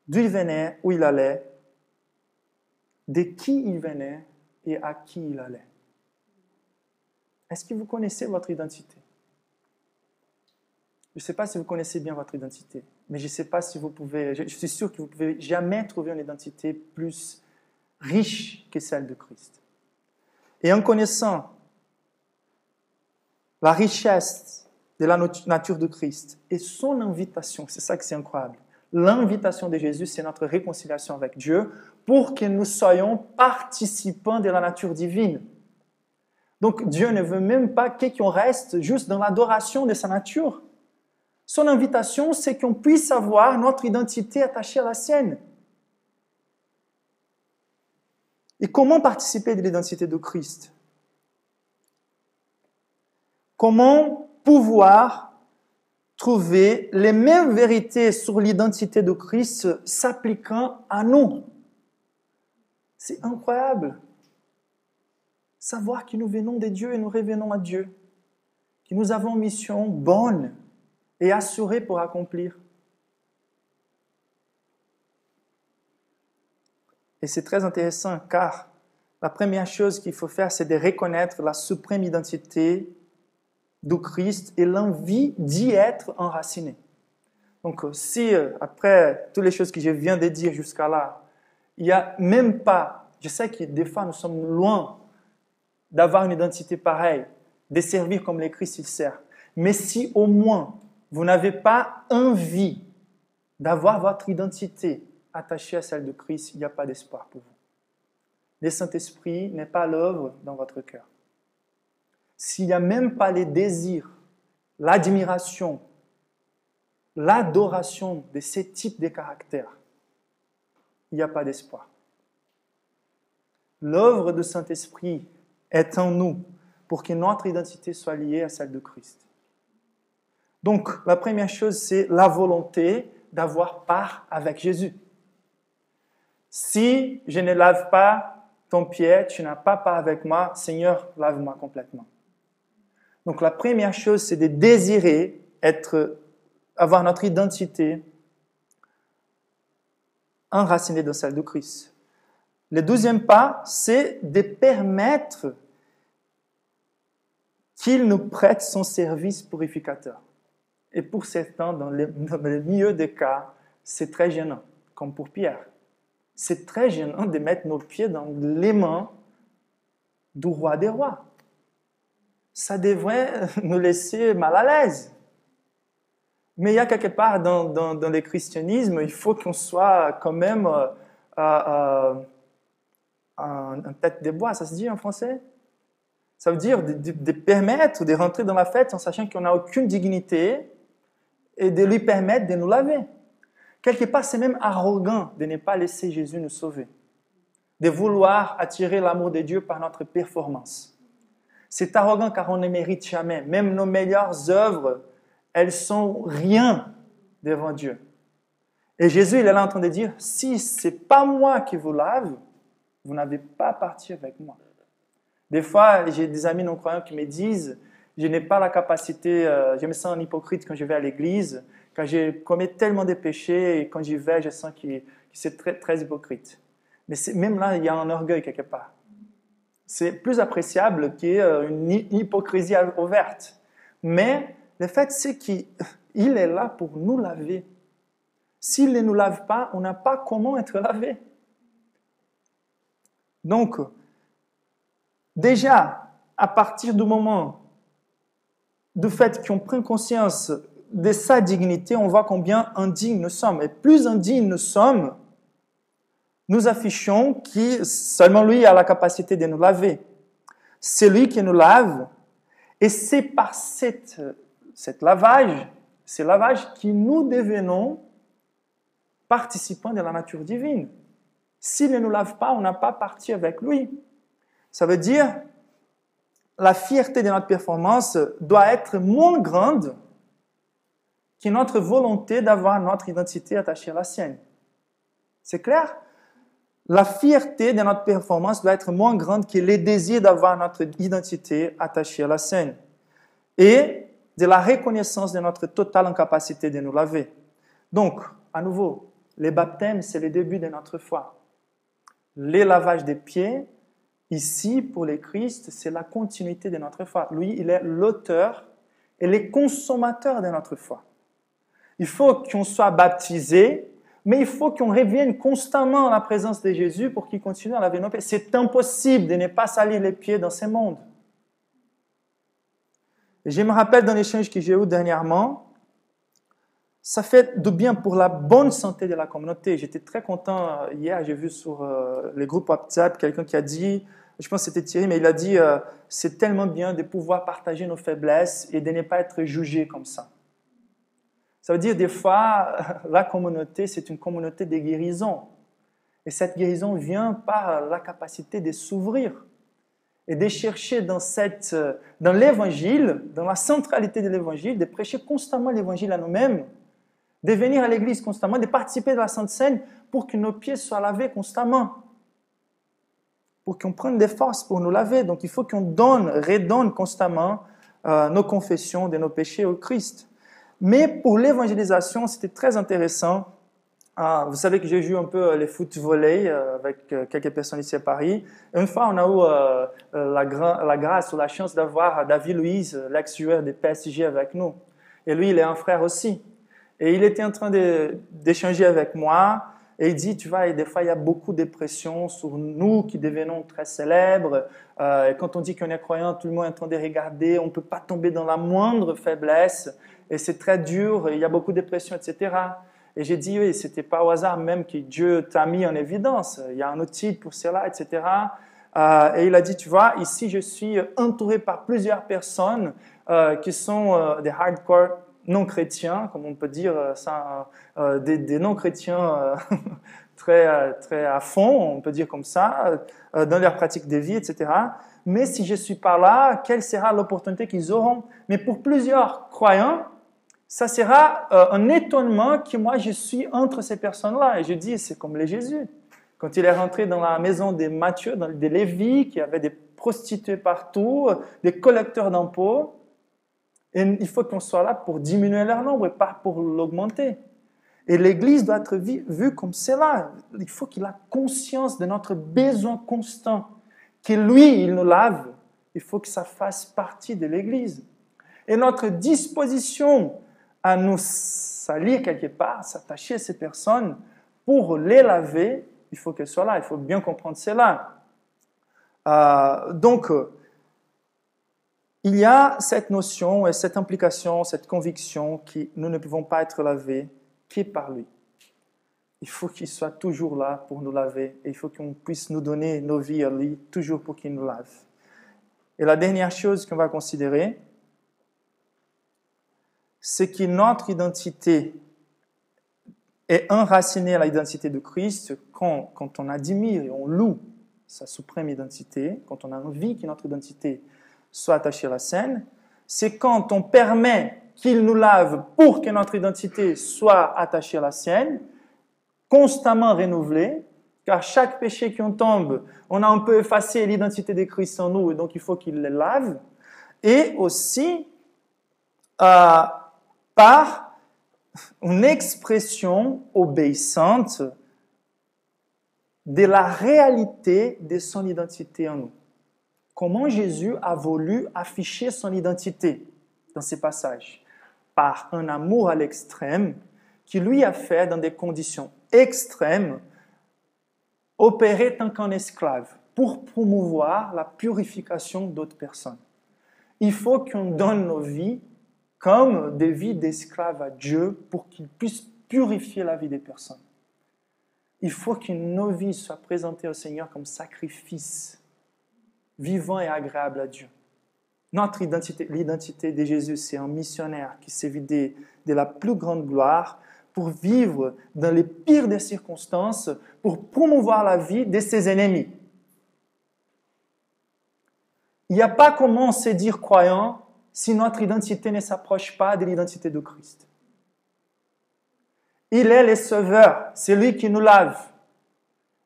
S1: d'où il venait, où il allait, de qui il venait et à qui il allait. Est-ce que vous connaissez votre identité? Je ne sais pas si vous connaissez bien votre identité, mais je ne sais pas si vous pouvez, je suis sûr que vous ne pouvez jamais trouver une identité plus riche que celle de Christ. Et en connaissant la richesse de la nature de Christ et son invitation, c'est ça que c'est incroyable. L'invitation de Jésus, c'est notre réconciliation avec Dieu pour que nous soyons participants de la nature divine. Donc Dieu ne veut même pas qu'on reste juste dans l'adoration de sa nature. Son invitation, c'est qu'on puisse avoir notre identité attachée à la sienne. Et comment participer de l'identité de Christ? Comment pouvoir trouver les mêmes vérités sur l'identité de Christ s'appliquant à nous? C'est incroyable. Savoir que nous venons de Dieu et nous revenons à Dieu. Que nous avons une mission bonne et assurée pour accomplir. Et c'est très intéressant car la première chose qu'il faut faire, c'est de reconnaître la suprême identité de Christ et l'envie d'y être enraciné. Donc si après toutes les choses que je viens de dire jusqu'à là, il n'y a même pas, je sais que des fois nous sommes loin d'avoir une identité pareille, de servir comme le Christ il sert, mais si au moins vous n'avez pas envie d'avoir votre identité attachée à celle de Christ, il n'y a pas d'espoir pour vous. Le Saint-Esprit n'est pas à l'œuvre dans votre cœur. S'il n'y a même pas les désirs, l'admiration, l'adoration de ces types de caractères, il n'y a pas d'espoir. L'œuvre du Saint-Esprit est en nous pour que notre identité soit liée à celle de Christ. Donc, la première chose, c'est la volonté d'avoir part avec Jésus. Si je ne lave pas ton pied, tu n'as pas part avec moi, Seigneur, lave-moi complètement. Donc, la première chose, c'est de désirer avoir notre identité enracinée dans celle de Christ. Le deuxième pas, c'est de permettre qu'il nous prête son service purificateur. Et pour certains, dans le milieu des cas, c'est très gênant, comme pour Pierre. C'est très gênant de mettre nos pieds dans les mains du roi des rois. Ça devrait nous laisser mal à l'aise. Mais il y a quelque part dans le christianisme, il faut qu'on soit quand même en tête de bois, ça se dit en français? Ça veut dire de permettre de rentrer dans la fête en sachant qu'on n'a aucune dignité et de lui permettre de nous laver. Quelque part, c'est même arrogant de ne pas laisser Jésus nous sauver, de vouloir attirer l'amour de Dieu par notre performance. C'est arrogant car on ne mérite jamais. Même nos meilleures œuvres, elles sont rien devant Dieu. Et Jésus, il est là en train de dire, si ce n'est pas moi qui vous lave, vous n'avez pas parti avec moi. Des fois, j'ai des amis non-croyants qui me disent, je n'ai pas la capacité, je me sens un hypocrite quand je vais à l'église, quand je commets tellement de péchés et quand j'y vais, je sens que c'est très, très hypocrite. Mais même là, il y a un orgueil quelque part. C'est plus appréciable qu'une hypocrisie ouverte. Mais le fait, c'est qu'il est là pour nous laver. S'il ne nous lave pas, on n'a pas comment être lavé. Donc, déjà, à partir du moment du fait qu'on prend conscience de sa dignité, on voit combien indignes nous sommes. Et plus indignes nous sommes, nous affichons que seulement lui a la capacité de nous laver. C'est lui qui nous lave, et c'est par cette lavage, ce lavage que nous devenons participants de la nature divine. S'il ne nous lave pas, on n'a pas parti avec lui. Ça veut dire, la fierté de notre performance doit être moins grande que notre volonté d'avoir notre identité attachée à la sienne. C'est clair? La fierté de notre performance doit être moins grande que les désirs d'avoir notre identité attachée à la sienne. Et de la reconnaissance de notre totale incapacité de nous laver. Donc, à nouveau, les baptêmes, c'est le début de notre foi. Les lavages des pieds, ici, pour les Christ, c'est la continuité de notre foi. Lui, il est l'auteur et le consommateur de notre foi. Il faut qu'on soit baptisé, mais il faut qu'on revienne constamment à la présence de Jésus pour qu'il continue à laver nos pieds. C'est impossible de ne pas salir les pieds dans ce monde. Et je me rappelle d'un échange que j'ai eu dernièrement, ça fait du bien pour la bonne santé de la communauté. J'étais très content hier, j'ai vu sur les groupes WhatsApp quelqu'un qui a dit, je pense que c'était Thierry, mais il a dit c'est tellement bien de pouvoir partager nos faiblesses et de ne pas être jugé comme ça. Ça veut dire des fois, la communauté, c'est une communauté de guérison. Et cette guérison vient par la capacité de s'ouvrir et de chercher dans l'évangile, dans la centralité de l'évangile, de prêcher constamment l'évangile à nous-mêmes, de venir à l'église constamment, de participer à la Sainte Seine pour que nos pieds soient lavés constamment, pour qu'on prenne des forces pour nous laver. Donc il faut qu'on redonne constamment nos confessions de nos péchés au Christ. Mais pour l'évangélisation, c'était très intéressant. Vous savez que j'ai joué un peu les foot-volley avec quelques personnes ici à Paris. Une fois, on a eu la grâce ou la chance d'avoir David Luiz, l'ex-joueur des PSG, avec nous. Et lui, il est un frère aussi. Et il était en train d'échanger avec moi. Et il dit, tu vois, des fois, il y a beaucoup de pression sur nous qui devenons très célèbres. Et quand on dit qu'on est croyant, tout le monde est en train de regarder. On ne peut pas tomber dans la moindre faiblesse. Et c'est très dur. Il y a beaucoup de pression, etc. Et j'ai dit, oui, ce n'était pas au hasard même que Dieu t'a mis en évidence. Il y a un outil pour cela, etc. Et il a dit, tu vois, ici, je suis entouré par plusieurs personnes qui sont des hardcore non-chrétiens, comme on peut dire ça, des non-chrétiens très, très à fond, on peut dire comme ça, dans leur pratique de vie, etc. Mais si je ne suis pas là, quelle sera l'opportunité qu'ils auront? Mais pour plusieurs croyants, ça sera un étonnement que moi je suis entre ces personnes-là. Et je dis, c'est comme les Jésus. Quand il est rentré dans la maison de Matthieu, de Lévi, qui avait des prostituées partout, des collecteurs d'impôts, et il faut qu'on soit là pour diminuer leur nombre et pas pour l'augmenter. Et l'Église doit être vue comme cela. Il faut qu'il ait conscience de notre besoin constant, que lui, il nous lave. Il faut que ça fasse partie de l'Église. Et notre disposition à nous salir quelque part, s'attacher à ces personnes pour les laver, il faut qu'elles soient là. Il faut bien comprendre cela. Donc, il y a cette notion et cette implication, cette conviction que nous ne pouvons pas être lavés que par lui. Il faut qu'il soit toujours là pour nous laver et il faut qu'on puisse nous donner nos vies à lui toujours pour qu'il nous lave. Et la dernière chose qu'on va considérer, c'est que notre identité est enracinée à l'identité de Christ quand on admire et on loue sa suprême identité, quand on a envie que notre identité soit attachée à la sienne, c'est quand on permet qu'il nous lave pour que notre identité soit attachée à la sienne, constamment renouvelée, car chaque péché qu'on tombe, on a un peu effacé l'identité de Christ en nous, et donc il faut qu'il le lave, et aussi par une expression obéissante de la réalité de son identité en nous. Comment Jésus a voulu afficher son identité dans ces passages? Par un amour à l'extrême qui lui a fait dans des conditions extrêmes opérer tant qu'un esclave pour promouvoir la purification d'autres personnes. Il faut qu'on donne nos vies comme des vies d'esclaves à Dieu pour qu'il puisse purifier la vie des personnes. Il faut que nos vies soient présentées au Seigneur comme sacrifice, vivant et agréable à Dieu. Notre identité, l'identité de Jésus, c'est un missionnaire qui s'est vidé de la plus grande gloire pour vivre dans les pires des circonstances, pour promouvoir la vie de ses ennemis. Il n'y a pas comment se dire croyant si notre identité ne s'approche pas de l'identité de Christ. Il est le sauveur, c'est lui qui nous lave.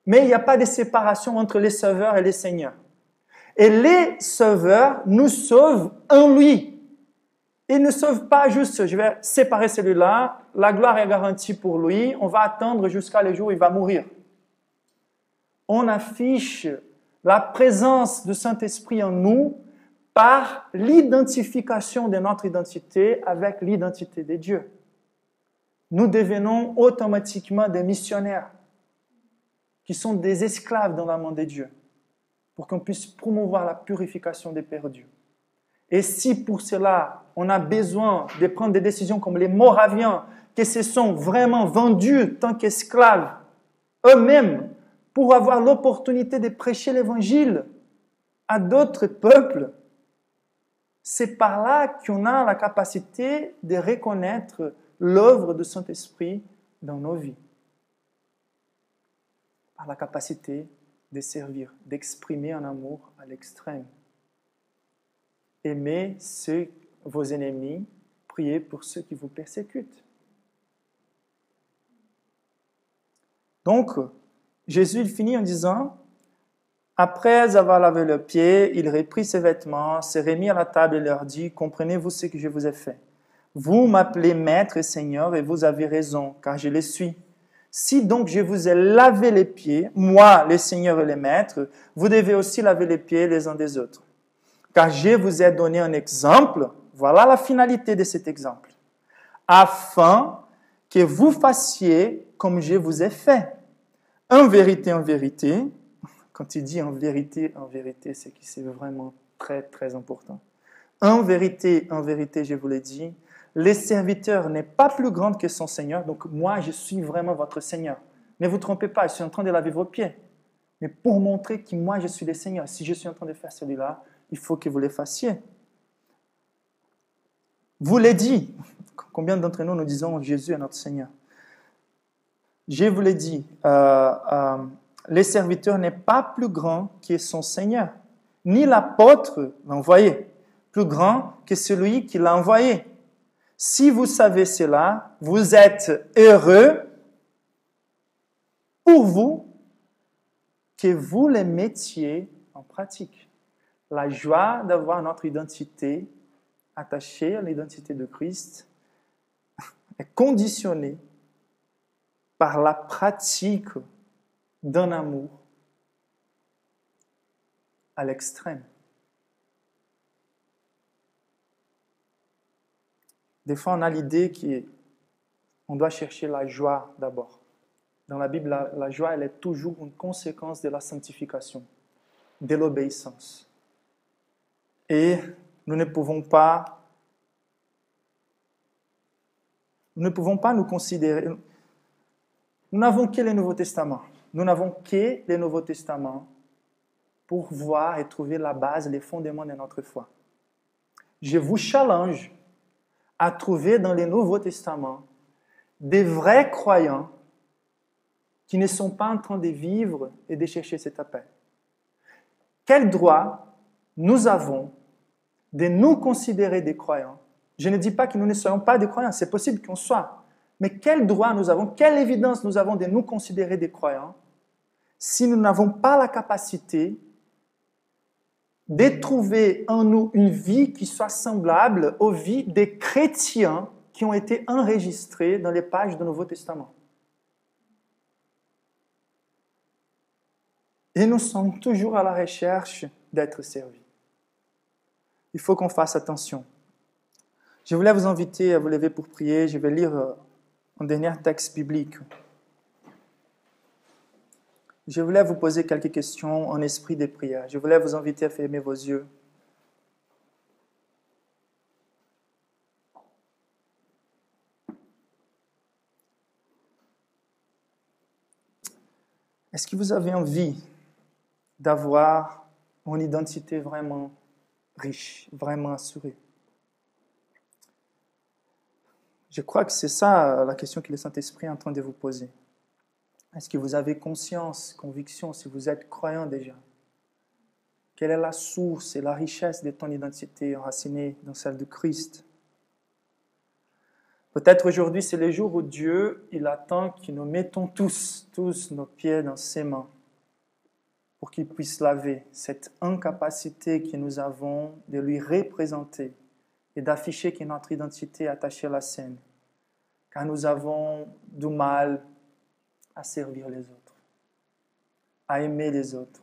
S1: Mais il n'y a pas de séparation entre les sauveurs et les seigneurs. Et les sauveurs nous sauvent en lui. Ils ne sauvent pas juste, je vais séparer celui-là, la gloire est garantie pour lui, on va attendre jusqu'à le jour où il va mourir. On affiche la présence du Saint-Esprit en nous par l'identification de notre identité avec l'identité de Dieu. Nous devenons automatiquement des missionnaires qui sont des esclaves dans la main de Dieu pour qu'on puisse promouvoir la purification des perdus. Et si pour cela, on a besoin de prendre des décisions comme les Moraviens, qui se sont vraiment vendus tant qu'esclaves eux-mêmes pour avoir l'opportunité de prêcher l'Évangile à d'autres peuples, c'est par là qu'on a la capacité de reconnaître l'œuvre du Saint-Esprit dans nos vies. Par la capacité de servir, d'exprimer un amour à l'extrême. Aimez vos ennemis, priez pour ceux qui vous persécutent. Donc, Jésus il finit en disant, après avoir lavé leurs pieds, il reprit ses vêtements, se remit à la table et leur dit, comprenez-vous ce que je vous ai fait? Vous m'appelez maître et seigneur et vous avez raison, car je le suis. Si donc je vous ai lavé les pieds, moi, les seigneurs et les maîtres, vous devez aussi laver les pieds les uns des autres. Car je vous ai donné un exemple, voilà la finalité de cet exemple, afin que vous fassiez comme je vous ai fait. En vérité, quand il dit en vérité, c'est que c'est vraiment très, très important. En vérité, je vous l'ai dit, le serviteur n'est pas plus grand que son Seigneur, donc moi, je suis vraiment votre Seigneur. Ne vous trompez pas, je suis en train de laver vos pieds. Mais pour montrer que moi, je suis le Seigneur, si je suis en train de faire celui-là, il faut que vous le fassiez. Vous l'ai dit. Combien d'entre nous disons Jésus est notre Seigneur? Je vous l'ai dit, le serviteur n'est pas plus grand que son Seigneur, ni l'apôtre, l'envoyé, plus grand que celui qui l'a envoyé. Si vous savez cela, vous êtes heureux pour vous que vous les mettiez en pratique. La joie d'avoir notre identité attachée à l'identité de Christ est conditionnée par la pratique d'un amour à l'extrême. Des fois, on a l'idée qu'on doit chercher la joie d'abord. Dans la Bible, la joie, elle est toujours une conséquence de la sanctification, de l'obéissance. Et nous ne pouvons pas nous considérer. Nous n'avons que le Nouveau Testament. Nous n'avons que le Nouveau Testament pour voir et trouver la base, les fondements de notre foi. Je vous challenge à trouver dans le Nouveau Testament des vrais croyants qui ne sont pas en train de vivre et de chercher cet appel. Quel droit nous avons de nous considérer des croyants? Je ne dis pas que nous ne soyons pas des croyants, c'est possible qu'on soit. Mais quel droit nous avons, quelle évidence nous avons de nous considérer des croyants si nous n'avons pas la capacité de trouver en nous une vie qui soit semblable aux vies des chrétiens qui ont été enregistrés dans les pages du Nouveau Testament. Et nous sommes toujours à la recherche d'être servis. Il faut qu'on fasse attention. Je voulais vous inviter à vous lever pour prier. Je vais lire un dernier texte biblique. Je voulais vous poser quelques questions en esprit de prière. Je voulais vous inviter à fermer vos yeux. Est-ce que vous avez envie d'avoir une identité vraiment riche, vraiment assurée? Je crois que c'est ça la question que le Saint-Esprit est en train de vous poser. Est-ce que vous avez conscience, conviction, si vous êtes croyant déjà? Quelle est la source et la richesse de ton identité enracinée dans celle de Christ? Peut-être aujourd'hui, c'est le jour où Dieu, il attend que nous mettons tous nos pieds dans ses mains pour qu'il puisse laver cette incapacité que nous avons de lui représenter et d'afficher que notre identité est attachée à la sienne. Car nous avons du mal à servir les autres, à aimer les autres.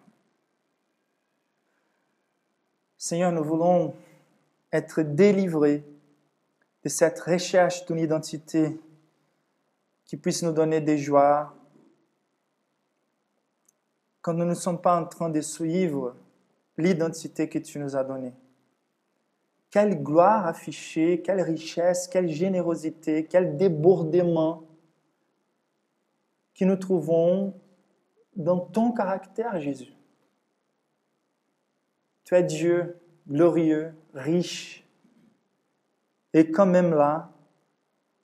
S1: Seigneur, nous voulons être délivrés de cette recherche d'une identité qui puisse nous donner des joies quand nous ne sommes pas en train de suivre l'identité que tu nous as donnée. Quelle gloire affichée, quelle richesse, quelle générosité, quel débordement que nous trouvons dans ton caractère, Jésus. Tu es Dieu glorieux, riche, et quand même là,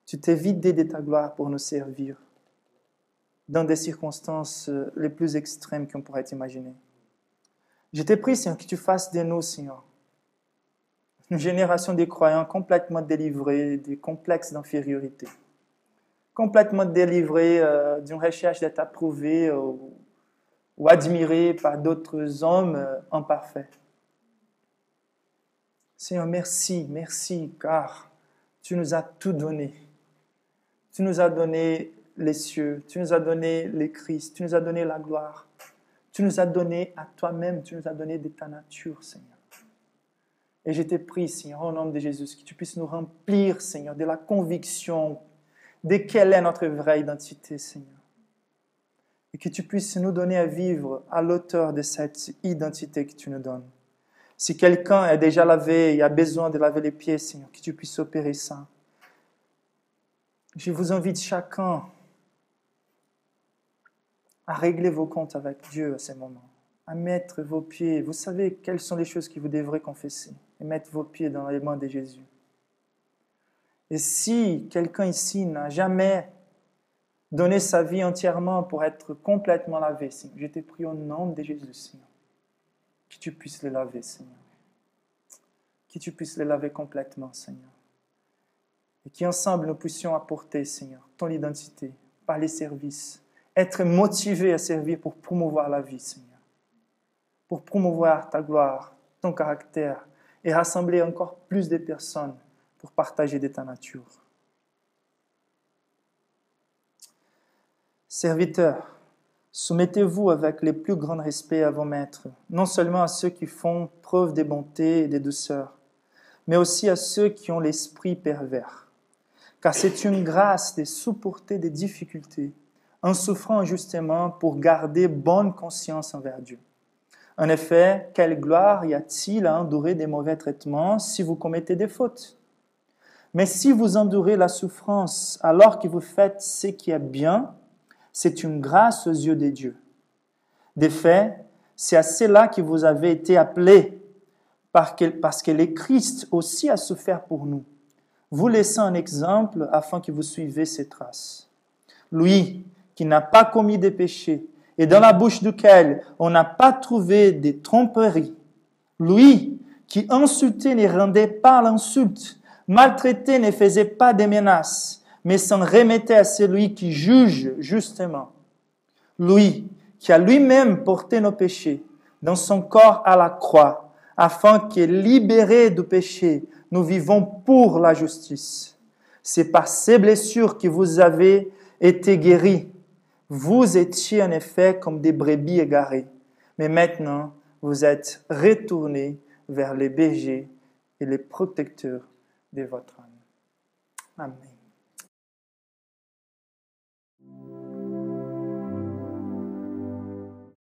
S1: tu t'es vidé de ta gloire pour nous servir dans des circonstances les plus extrêmes qu'on pourrait imaginer. Je te prie, Seigneur, que tu fasses de nous, Seigneur, une génération de croyants complètement délivrés des complexes d'infériorité, complètement délivrés d'une recherche d'être approuvés ou admirés par d'autres hommes imparfaits. Seigneur, merci, car tu nous as tout donné. Tu nous as donné les cieux, tu nous as donné les Christ, tu nous as donné la gloire. Tu nous as donné à toi-même, tu nous as donné de ta nature, Seigneur. Et je te prie, Seigneur, au nom de Jésus, que tu puisses nous remplir, Seigneur, de la conviction de quelle est notre vraie identité, Seigneur. Et que tu puisses nous donner à vivre à l'auteur de cette identité que tu nous donnes. Si quelqu'un est déjà lavé et a besoin de laver les pieds, Seigneur, que tu puisses opérer ça. Je vous invite chacun à régler vos comptes avec Dieu à ces moments, à mettre vos pieds. Vous savez quelles sont les choses que vous devrez confesser et mettre vos pieds dans les mains de Jésus. Et si quelqu'un ici n'a jamais donné sa vie entièrement pour être complètement lavé, Seigneur, je te prie au nom de Jésus, Seigneur, que tu puisses les laver, Seigneur. Que tu puisses les laver complètement, Seigneur. Et qu'ensemble nous puissions apporter, Seigneur, ton identité par les services. Être motivés à servir pour promouvoir la vie, Seigneur. Pour promouvoir ta gloire, ton caractère et rassembler encore plus de personnes pour partager de ta nature. Serviteurs, soumettez-vous avec le plus grand respect à vos maîtres, non seulement à ceux qui font preuve de bonté et de douceur, mais aussi à ceux qui ont l'esprit pervers. Car c'est une grâce de supporter des difficultés, en souffrant justement pour garder bonne conscience envers Dieu. En effet, quelle gloire y a-t-il à endurer des mauvais traitements si vous commettez des fautes? Mais si vous endurez la souffrance alors que vous faites ce qui est bien, c'est une grâce aux yeux de Dieu. De fait, c'est à cela que vous avez été appelés, parce que le Christ aussi a souffert pour nous, vous laissant un exemple afin que vous suiviez ses traces. Lui, qui n'a pas commis de péché, et dans la bouche duquel on n'a pas trouvé de tromperie. Lui, qui insultait ne rendait pas l'insulte, maltraité ne faisait pas de menaces, mais s'en remettait à celui qui juge justement. Lui, qui a lui-même porté nos péchés dans son corps à la croix, afin que, libérés du péché, nous vivons pour la justice. C'est par ces blessures que vous avez été guéris. Vous étiez en effet comme des brebis égarées, mais maintenant vous êtes retournés vers les bergers et les protecteurs de votre âme. Amen.